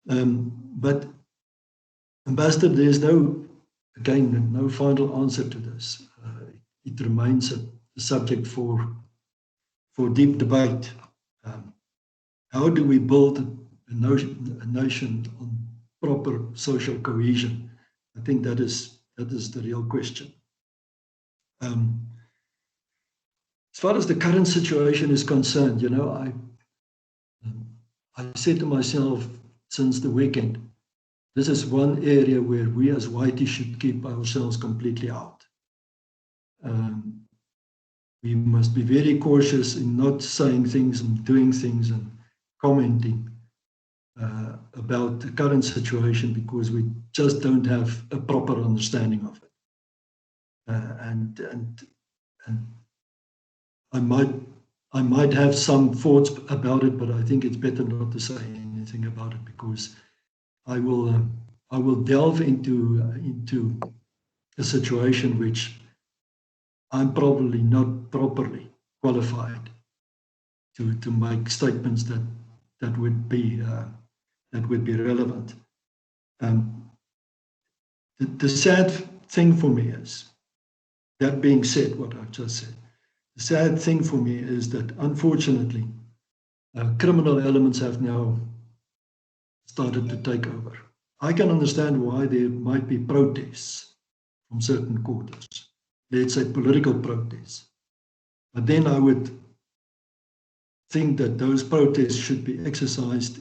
But Ambassador, there's no final answer to this. It remains a subject for deep debate. How do we build a nation on proper social cohesion? I think that is the real question. As far as the current situation is concerned, you know, I said to myself since the weekend, this is one area where we as whiteys should keep ourselves completely out. We must be very cautious in not saying things and doing things and commenting about the current situation because we just don't have a proper understanding of it. And I might have some thoughts about it, but I think it's better not to say anything about it because I will delve into a situation which I'm probably not properly qualified to make statements that would be relevant. The sad thing for me is, that being said, what I've just said, the sad thing for me is that unfortunately, criminal elements have now started to take over. I can understand why there might be protests from certain quarters, let's say political protests. But then I would think that those protests should be exercised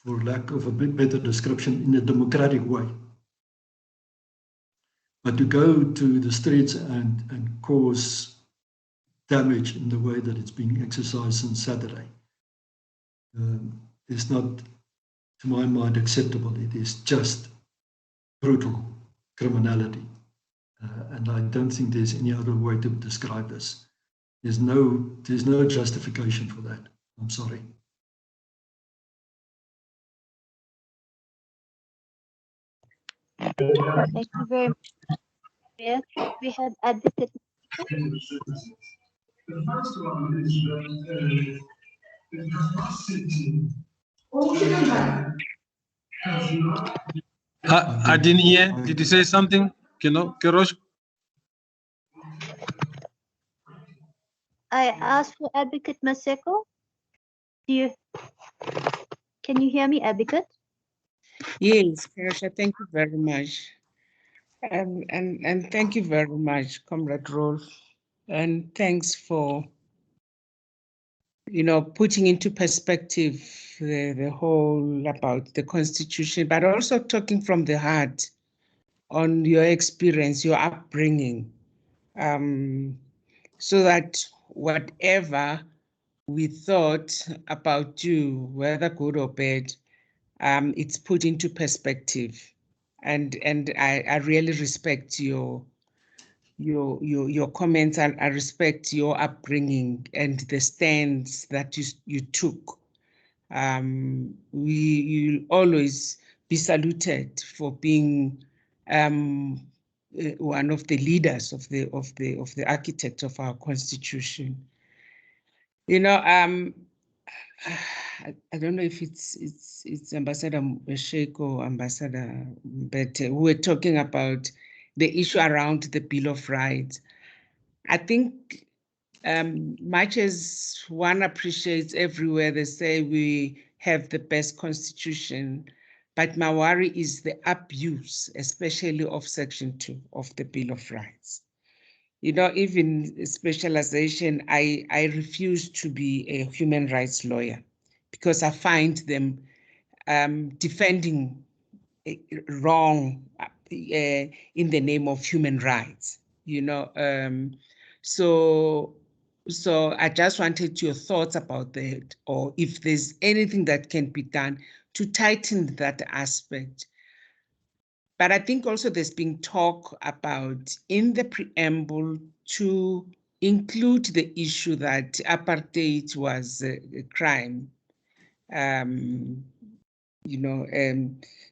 for lack of a better description, in a democratic way. But to go to the streets and cause damage in the way that it's being exercised on Saturday is not, to my mind, acceptable. It is just brutal criminality. And I don't think there's any other way to describe this. There's no justification for that. I'm sorry. Thank you very much. Yes, we have Advocate. I didn't hear. Did you say something? Kerosh? I asked for Advocate Maseko. Can you hear me, Advocate? Yes, Kersha, thank you very much. And thank you very much, Comrade Rolf. And thanks for, putting into perspective the whole about the Constitution, but also talking from the heart on your experience, your upbringing, so that whatever we thought about you, whether good or bad, it's put into perspective. And I really respect your comments. I respect your upbringing and the stands that you took. You'll always be saluted for being one of the leaders of the architect of our Constitution. I don't know if it's Ambassador Sheikh or Ambassador, but we're talking about the issue around the Bill of Rights. I think much as one appreciates everywhere, they say we have the best constitution, but my worry is the abuse, especially of Section 2 of the Bill of Rights. Even specialization, I refuse to be a human rights lawyer because I find them defending wrong in the name of human rights. So I just wanted your thoughts about that, or if there's anything that can be done to tighten that aspect. But I think also there's been talk about in the preamble to include the issue that apartheid was a crime.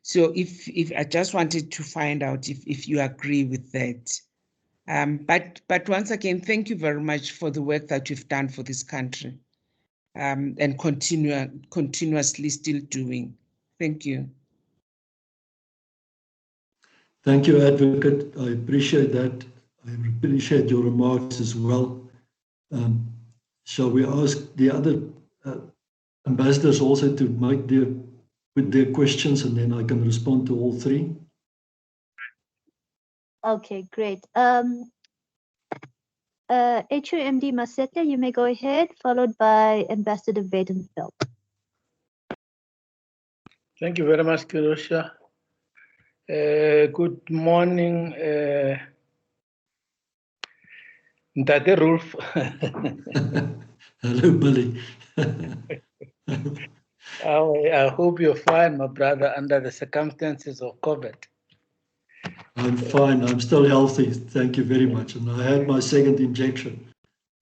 So if I just wanted to find out if you agree with that. But once again, thank you very much for the work that you've done for this country and continuously still doing. Thank you. Thank you, Advocate. I appreciate that. I appreciate your remarks as well. Shall we ask the other ambassadors also to put their questions, and then I can respond to all three? Okay, great. HUMD Maseta, you may go ahead, followed by Ambassador Weidenfeld. Thank you very much, Kirosha. Good morning, Ndade Rolf. Hello, Billy. I hope you're fine, my brother, under the circumstances of COVID. I'm fine. I'm still healthy. Thank you very much. And I had my second injection.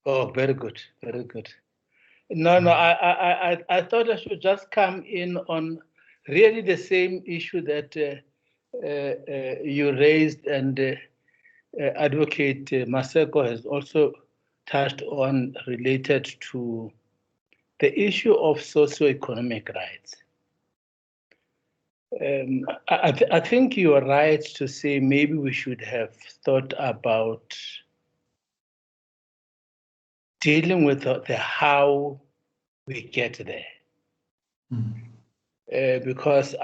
Oh, very good, very good. No, I thought I should just come in on really the same issue that you raised, and Advocate Maseko has also touched on, related to the issue of socioeconomic rights. I think you are right to say maybe we should have thought about dealing with the how we get there. Because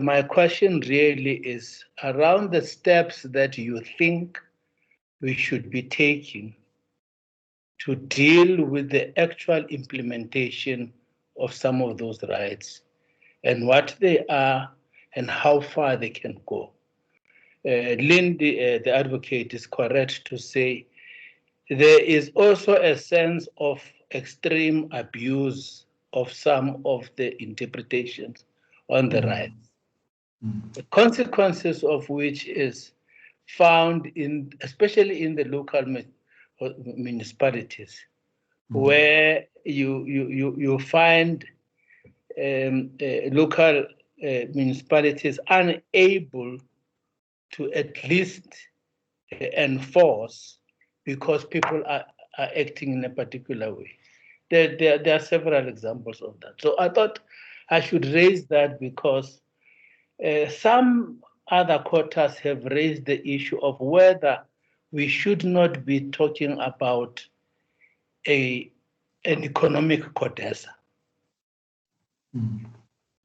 my question really is around the steps that you think we should be taking to deal with the actual implementation of some of those rights and what they are and how far they can go. Lindy, the advocate, is correct to say there is also a sense of extreme abuse of some of the interpretations on the rights, the consequences of which is found in, especially in the local municipalities, where you find local municipalities unable to at least enforce because people are acting in a particular way. There are several examples of that. So I thought I should raise that because some other quarters have raised the issue of whether we should not be talking about an economic codessa.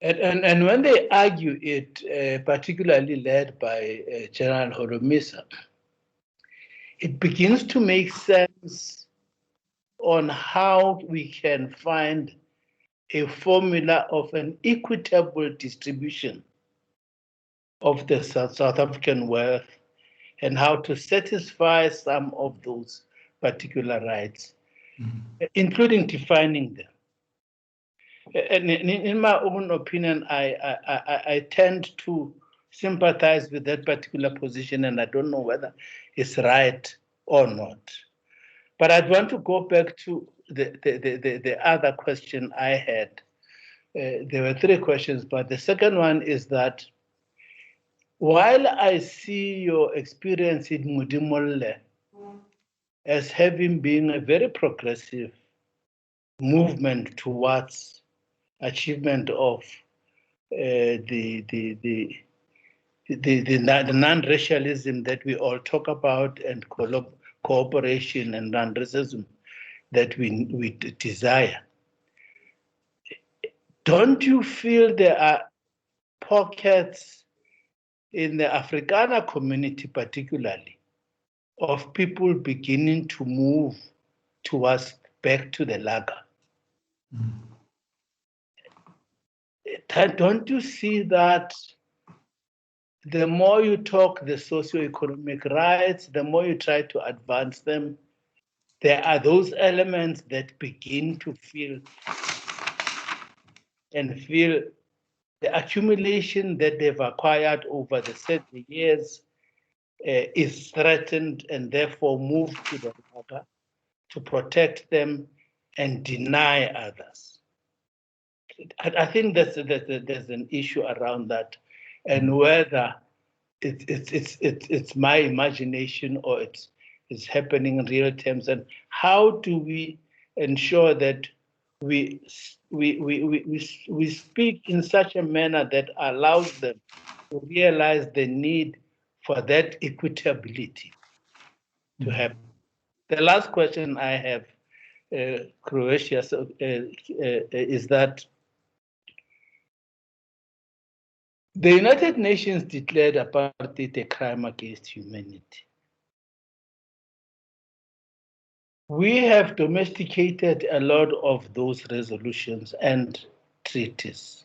And when they argue it, particularly led by General Holomisa, it begins to make sense on how we can find a formula of an equitable distribution of the South African wealth and how to satisfy some of those particular rights, including defining them. And in my own opinion, I tend to sympathize with that particular position, and I don't know whether it's right or not. But I'd want to go back to the other question I had. There were three questions, but the second one is that while I see your experience in Mudimolle as having been a very progressive movement towards achievement of the non-racialism that we all talk about and cooperation and non-racism that we desire, don't you feel there are pockets in the Afrikaner community particularly of people beginning to move towards back to the lager? Don't you see that the more you talk the socio-economic rights, the more you try to advance them, there are those elements that begin to feel the accumulation that they've acquired over the 30 years is threatened and therefore move to the border to protect them and deny others. I think there's an issue around that, and whether it's my imagination or it's happening in real terms, and how do we ensure that we speak in such a manner that allows them to realize the need for that equitability to happen. The last question I have, Croatia, is that the United Nations declared apartheid a crime against humanity. We have domesticated a lot of those resolutions and treaties.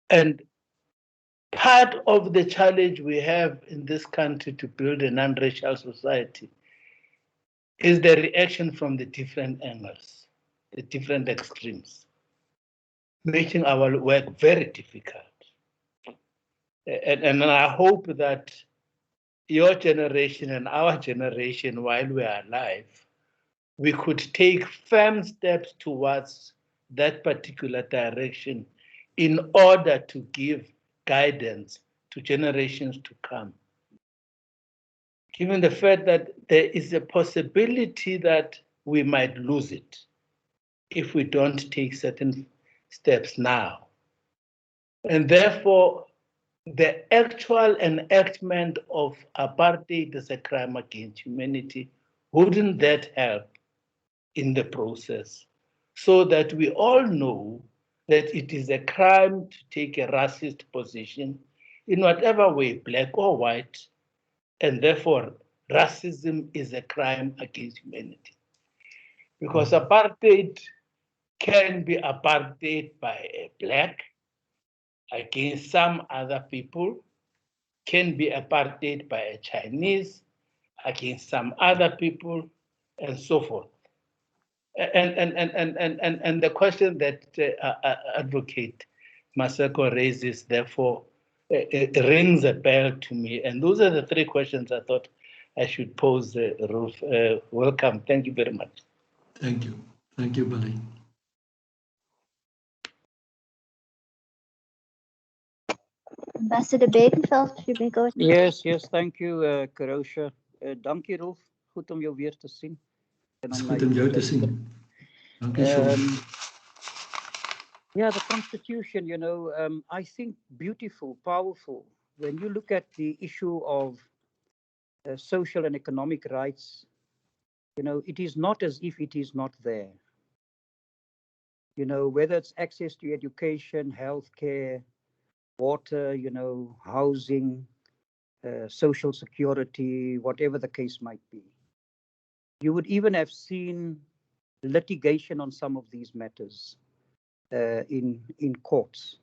And part of the challenge we have in this country to build a non-racial society is the reaction from the different angles, the different extremes, making our work very difficult. And I hope that your generation and our generation, while we are alive, we could take firm steps towards that particular direction in order to give guidance to generations to come. Given the fact that there is a possibility that we might lose it if we don't take certain steps now. And therefore, the actual enactment of apartheid as a crime against humanity, wouldn't that help in the process, so that we all know that it is a crime to take a racist position in whatever way, black or white, and therefore racism is a crime against humanity. Because apartheid can be apartheid by a black, against some other people, can be apartheid by a Chinese against some other people, and so forth. And the question that Advocate Maseko raises, therefore, it rings a bell to me. And those are the three questions I thought I should pose, Roelf. Welcome. Thank you very much. Thank you. Thank you, Billy. Ambassador Badenfeld, you may go ahead. Yes, thank you, Karosha. Dankie, Roelf. Goed om jou weer te zien. It's goed om jou te zien. Dankie, Sean. Yeah, the Constitution, I think beautiful, powerful. When you look at the issue of social and economic rights, it is not as if it is not there. Whether it's access to education, healthcare, water, housing, social security, whatever the case might be. You would even have seen litigation on some of these matters in courts.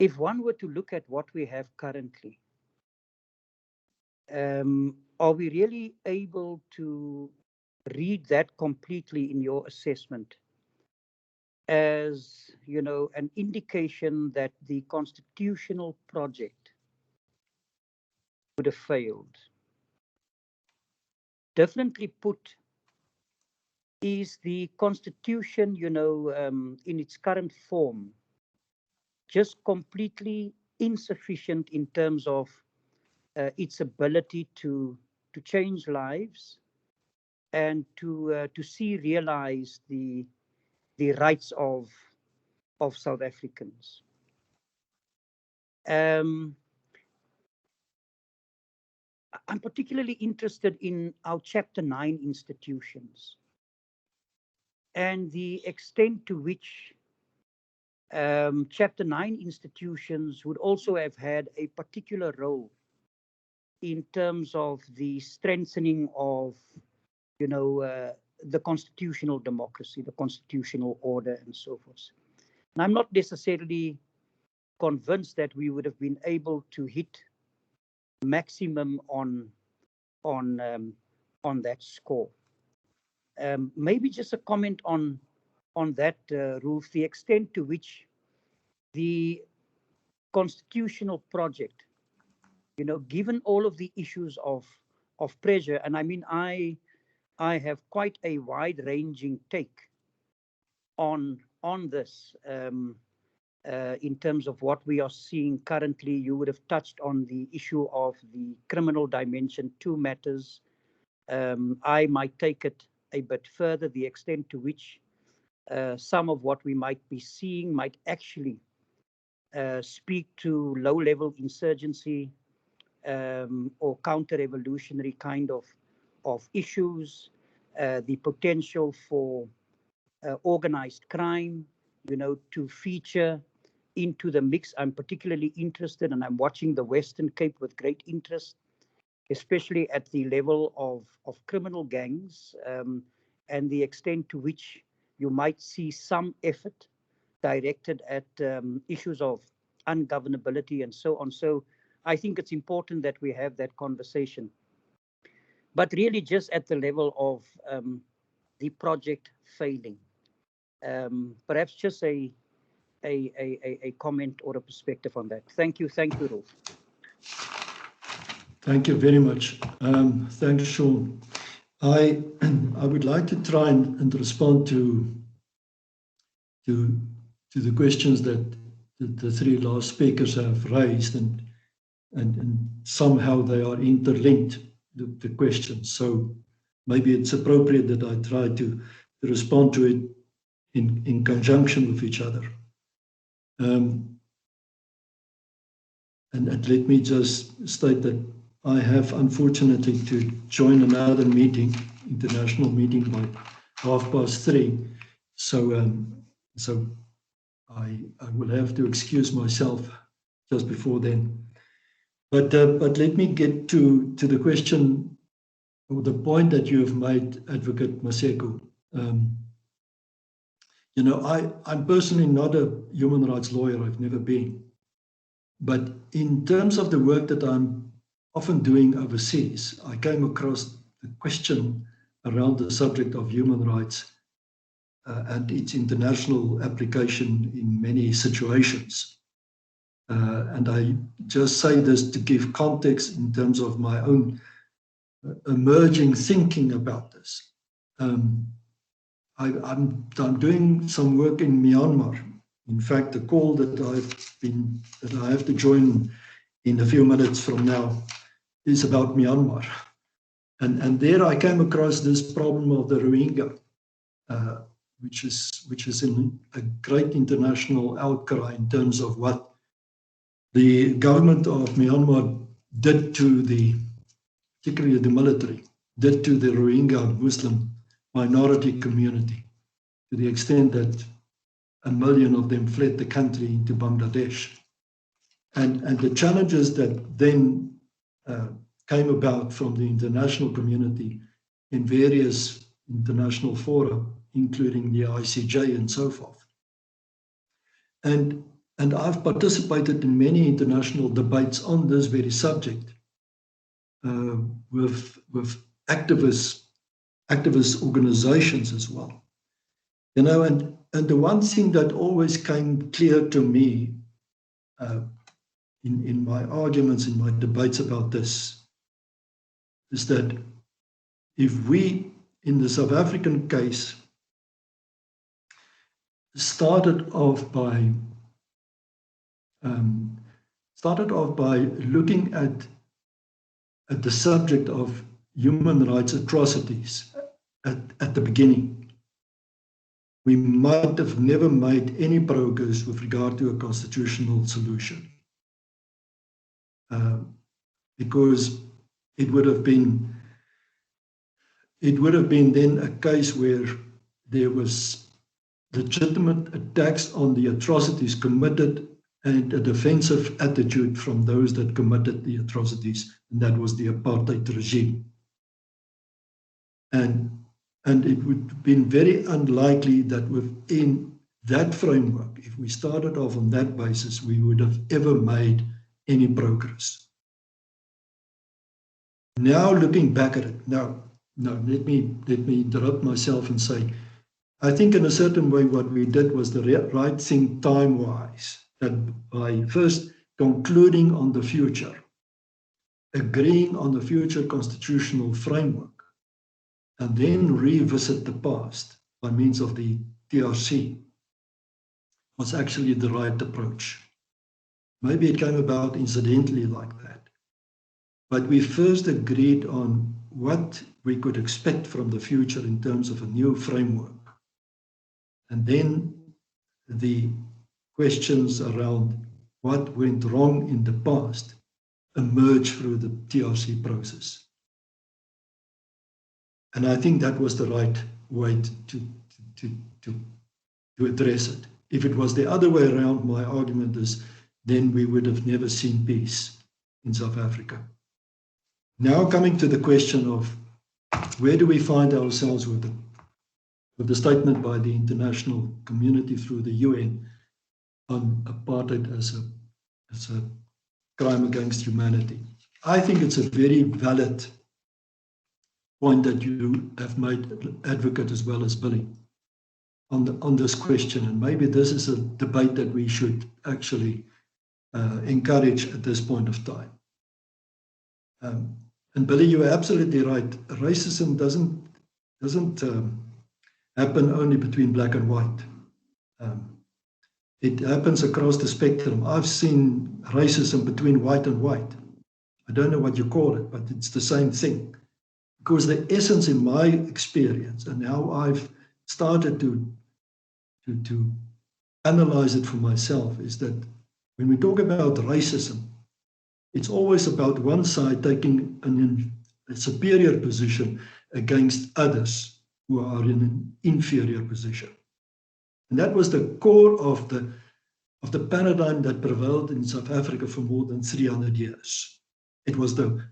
If one were to look at what we have currently, are we really able to read that completely in your assessment as, an indication that the constitutional project would have failed? Differently put, is the Constitution, in its current form, just completely insufficient in terms of its ability to change lives and to see realized the rights of South Africans? I'm particularly interested in our Chapter 9 institutions and the extent to which Chapter 9 institutions would also have had a particular role in terms of the strengthening of, the constitutional democracy, the constitutional order, and so forth. And I'm not necessarily convinced that we would have been able to hit maximum on that score. Maybe just a comment on that, Roelf, the extent to which the constitutional project, given all of the issues of pressure, and I mean, I have quite a wide-ranging take on this in terms of what we are seeing currently. You would have touched on the issue of the criminal dimension, 2 matters. I might take it a bit further, the extent to which some of what we might be seeing might actually speak to low-level insurgency or counter-revolutionary kind of issues, the potential for organized crime, to feature into the mix. I'm particularly interested, and I'm watching the Western Cape with great interest, especially at the level of criminal gangs, and the extent to which you might see some effort directed at issues of ungovernability and so on. So I think it's important that we have that conversation. But really just at the level of the project failing. Perhaps just a comment or a perspective on that. Thank you, Roelf. Thank you very much. Thanks, Sean. I would like to try and respond to the questions that the 3 last speakers have raised, and somehow they are interlinked, the questions. So maybe it's appropriate that I try to respond to it in conjunction with each other. And let me just state that I have unfortunately to join another meeting, international meeting, by 3:30. So I will have to excuse myself just before then. But let me get to the question or the point that you have made, Advocate Maseko. You know, I'm personally not a human rights lawyer, I've never been. But in terms of the work that I'm often doing overseas, I came across the question around the subject of human rights and its international application in many situations. And I just say this to give context in terms of my own emerging thinking about this. I'm doing some work in Myanmar. In fact, the call that I have to join in a few minutes from now is about Myanmar. And there I came across this problem of the Rohingya, which is in a great international outcry in terms of what the government of Myanmar did to particularly the military, did to the Rohingya Muslim minority community, to the extent that 1 million of them fled the country into Bangladesh. And the challenges that then came about from the international community in various international fora, including the ICJ and so forth. And I've participated in many international debates on this very subject with activist organizations as well. You know, and the one thing that always came clear to me in my arguments, in my debates about this, is that if we, in the South African case, started off by looking at the subject of human rights atrocities at the beginning, we might have never made any progress with regard to a constitutional solution. Because it would have been then a case where there was legitimate attacks on the atrocities committed and a defensive attitude from those that committed the atrocities, and that was the apartheid regime. And it would have been very unlikely that within that framework, if we started off on that basis, we would have ever made any progress. Now, looking back at it, let me interrupt myself and say, I think in a certain way what we did was the right thing time-wise, that by first concluding on the future, agreeing on the future constitutional framework, and then revisit the past by means of the TRC was actually the right approach. Maybe it came about incidentally like that. But we first agreed on what we could expect from the future in terms of a new framework. And then the questions around what went wrong in the past emerged through the TRC process. And I think that was the right way to address it. If it was the other way around, my argument is then we would have never seen peace in South Africa. Now coming to the question of where do we find ourselves with the statement by the international community through the UN on apartheid as a crime against humanity. I think it's a very valid point that you have made, advocate as well as Billy, on this question. And maybe this is a debate that we should actually encourage at this point of time. And Billy, you are absolutely right. Racism doesn't happen only between black and white. It happens across the spectrum. I've seen racism between white and white. I don't know what you call it, but it's the same thing. Because the essence in my experience and how I've started to analyze it for myself is that when we talk about racism, it's always about one side taking a superior position against others who are in an inferior position. And that was the core of the paradigm that prevailed in South Africa for more than 300 years. It was the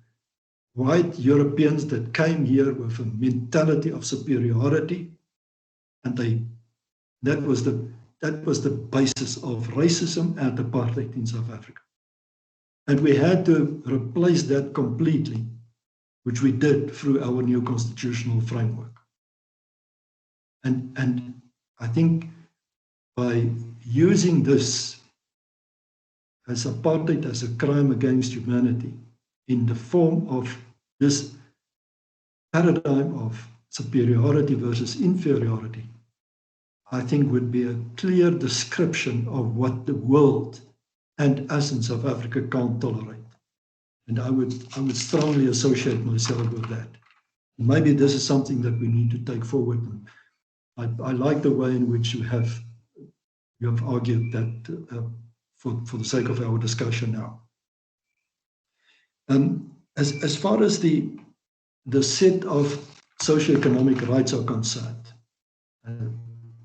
white Europeans that came here with a mentality of superiority, and they That was the basis of racism and apartheid in South Africa. And we had to replace that completely, which we did through our new constitutional framework. And I think by using this as apartheid as a crime against humanity in the form of this paradigm of superiority versus inferiority, I think would be a clear description of what the world and us in South Africa can't tolerate. And I would strongly associate myself with that. Maybe this is something that we need to take forward. And I like the way in which you have argued that for the sake of our discussion now. As far as the set of socioeconomic rights are concerned,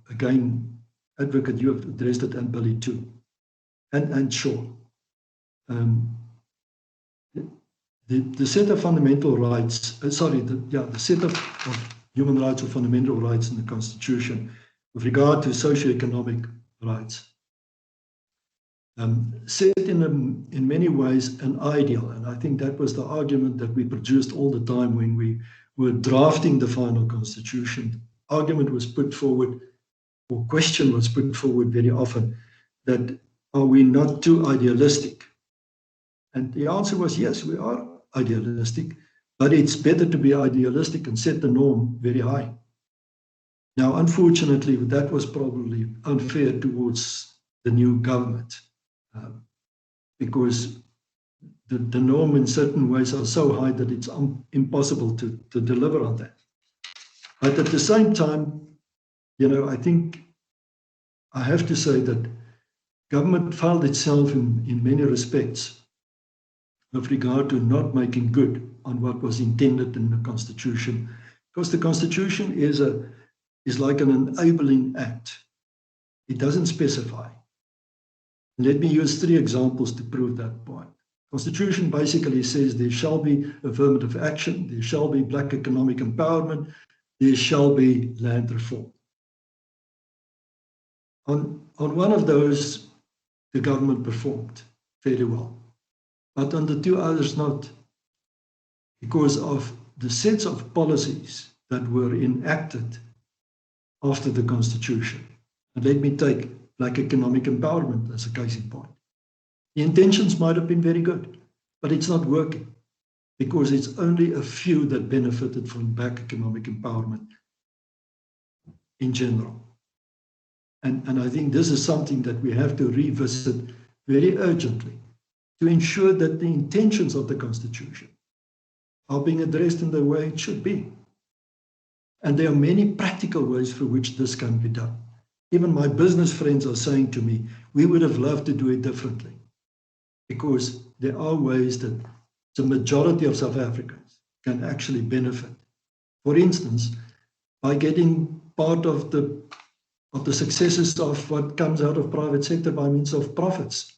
again, Advocate, you have addressed it, and Billy too, and Shaw. The set of fundamental rights, the set of human rights or fundamental rights in the Constitution with regard to socioeconomic rights, set in many ways an ideal. And I think that was the argument that we produced all the time when we were drafting the final Constitution. Argument was put forward, or question was put forward very often, that are we not too idealistic? And the answer was yes, we are idealistic, but it's better to be idealistic and set the norm very high. Now, unfortunately, that was probably unfair towards the new government, because the norm in certain ways are so high that it's impossible to deliver on that. But at the same time, I think I have to say that government failed itself in many respects with regard to not making good on what was intended in the Constitution, because the Constitution is like an enabling act. It doesn't specify. Let me use 3 examples to prove that point. Constitution basically says there shall be affirmative action, there shall be black economic empowerment, there shall be land reform. On one of those, the government performed fairly well, but on the 2 others not, because of the sets of policies that were enacted after the Constitution. And let me take black economic empowerment as a case in point. The intentions might have been very good, but it's not working because it's only a few that benefited from black economic empowerment in general. And I think this is something that we have to revisit very urgently to ensure that the intentions of the Constitution are being addressed in the way it should be. And there are many practical ways through which this can be done. Even my business friends are saying to me, we would have loved to do it differently, because there are ways that the majority of South Africans can actually benefit. For instance, by getting part of the successes of what comes out of private sector by means of profits,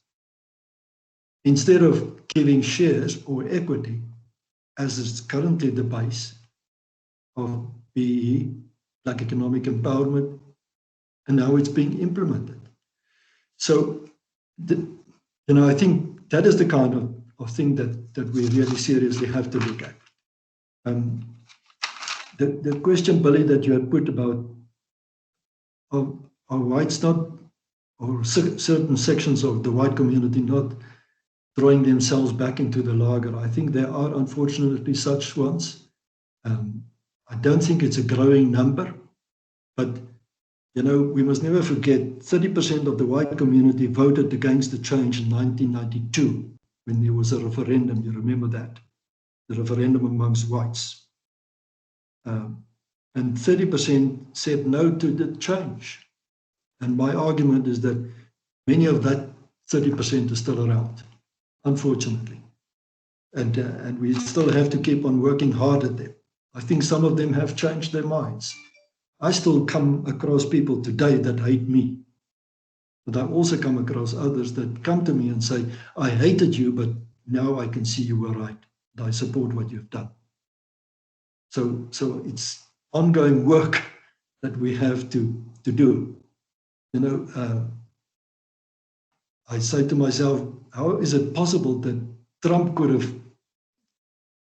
instead of giving shares or equity, as is currently the base of BE, black economic empowerment, and now it's being implemented. So, I think that is the kind of thing that we really seriously have to look at. The question, Billy, that you had put about are whites not, or certain sections of the white community not throwing themselves back into the lager. I think there are unfortunately such ones. I don't think it's a growing number, but we must never forget 30% of the white community voted against the change in 1992 when there was a referendum. You remember that? The referendum amongst whites. And 30% said no to the change. And my argument is that many of that 30% are still around, unfortunately. And we still have to keep on working hard at them. I think some of them have changed their minds. I still come across people today that hate me. But I also come across others that come to me and say, I hated you, but now I can see you were right. And I support what you've done. So it's ongoing work that we have to do. You know, I say to myself, how is it possible that Trump could have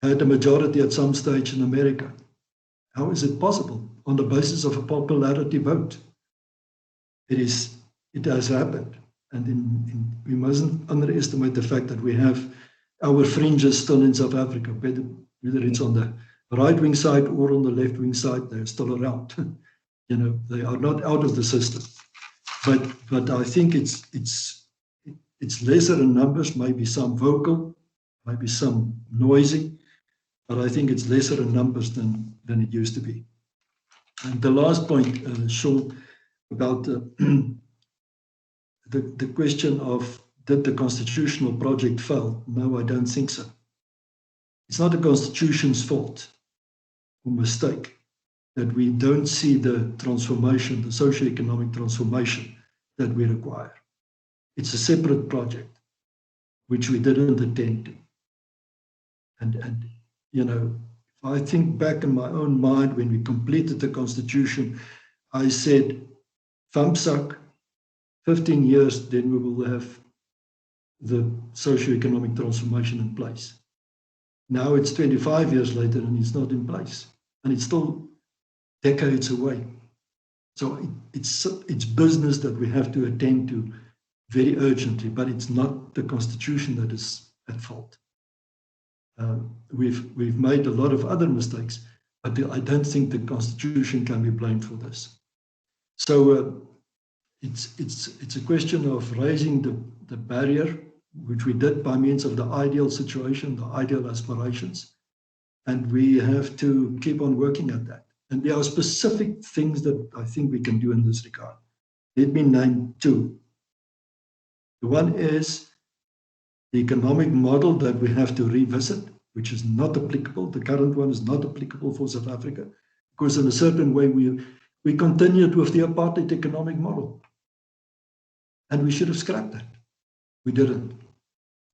had a majority at some stage in America? How is it possible on the basis of a popularity vote? It has happened. And we mustn't underestimate the fact that we have our fringes still in South Africa, whether it's on the right-wing side or on the left-wing side, they're still around. You know, they are not out of the system. But I think it's lesser in numbers, maybe some vocal, maybe some noisy, but I think it's lesser in numbers than it used to be. And the last point, Sean, about the question of did the constitutional project fail? No, I don't think so. It's not the Constitution's fault or mistake that we don't see the transformation, the socio-economic transformation that we require. It's a separate project, which we didn't attend to. And you know, if I think back in my own mind, when we completed the Constitution, I said, thumbsuck, 15 years, then we will have the socio-economic transformation in place. Now it's 25 years later and it's not in place. And it's still decades away. So it's business that we have to attend to very urgently, but it's not the Constitution that is at fault. We've made a lot of other mistakes, but I don't think the Constitution can be blamed for this. So it's a question of raising the barrier, which we did by means of the ideal situation, the ideal aspirations, and we have to keep on working at that. And there are specific things that I think we can do in this regard. Let me name two. The one is the economic model that we have to revisit, which is not applicable. The current one is not applicable for South Africa, because in a certain way we continued with the apartheid economic model. And we should have scrapped that. We didn't.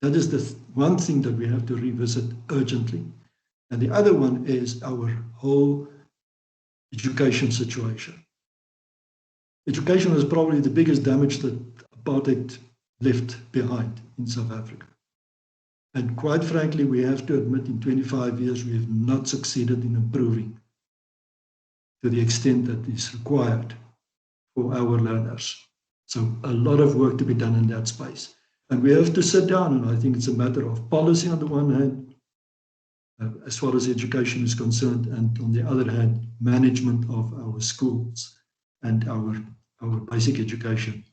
That is the one thing that we have to revisit urgently. And the other one is our whole education situation. Education is probably the biggest damage that apartheid left behind in South Africa. And quite frankly, we have to admit in 25 years, we have not succeeded in improving to the extent that is required for our learners. So a lot of work to be done in that space. And we have to sit down, and I think it's a matter of policy on the one hand, as far as education is concerned, and on the other hand, management of our schools and our basic education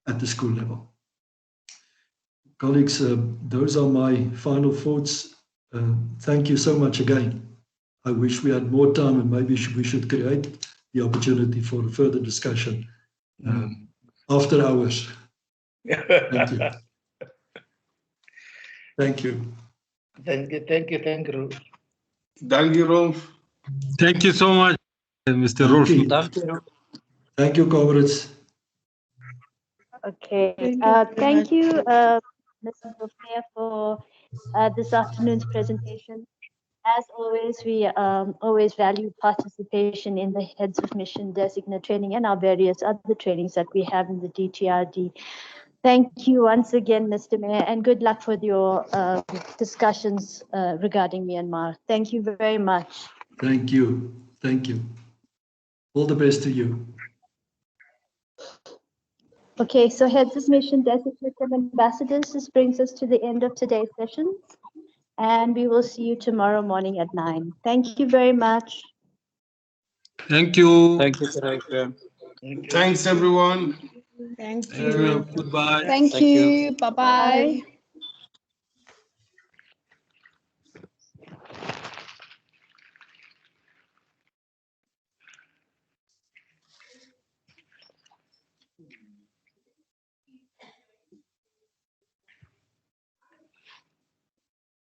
at the school level. Colleagues, those are my final thoughts. Thank you so much again. I wish we had more time, and maybe we should create the opportunity for further discussion after hours. Thank you. Thank you. Thank you, Rolf. Thank you, Rolf. Thank you so much, Mr. Rolf. Thank you, comrades. Okay, thank you, Mr. Roelf Meyer, for this afternoon's presentation. As always, we always value participation in the Heads of Mission Designate training and our various other trainings that we have in the DTRD. Thank you once again, Mr. Mayor, and good luck with your discussions regarding Myanmar. Thank you very much. Thank you. Thank you. All the best to you. Okay, so Heads of Mission Designate and Ambassadors, this brings us to the end of today's session, and we will see you tomorrow morning at 9. Thank you very much. Thank you. Thank you, Director. Thanks, everyone. Thank you. Goodbye. Thank you. Bye-bye.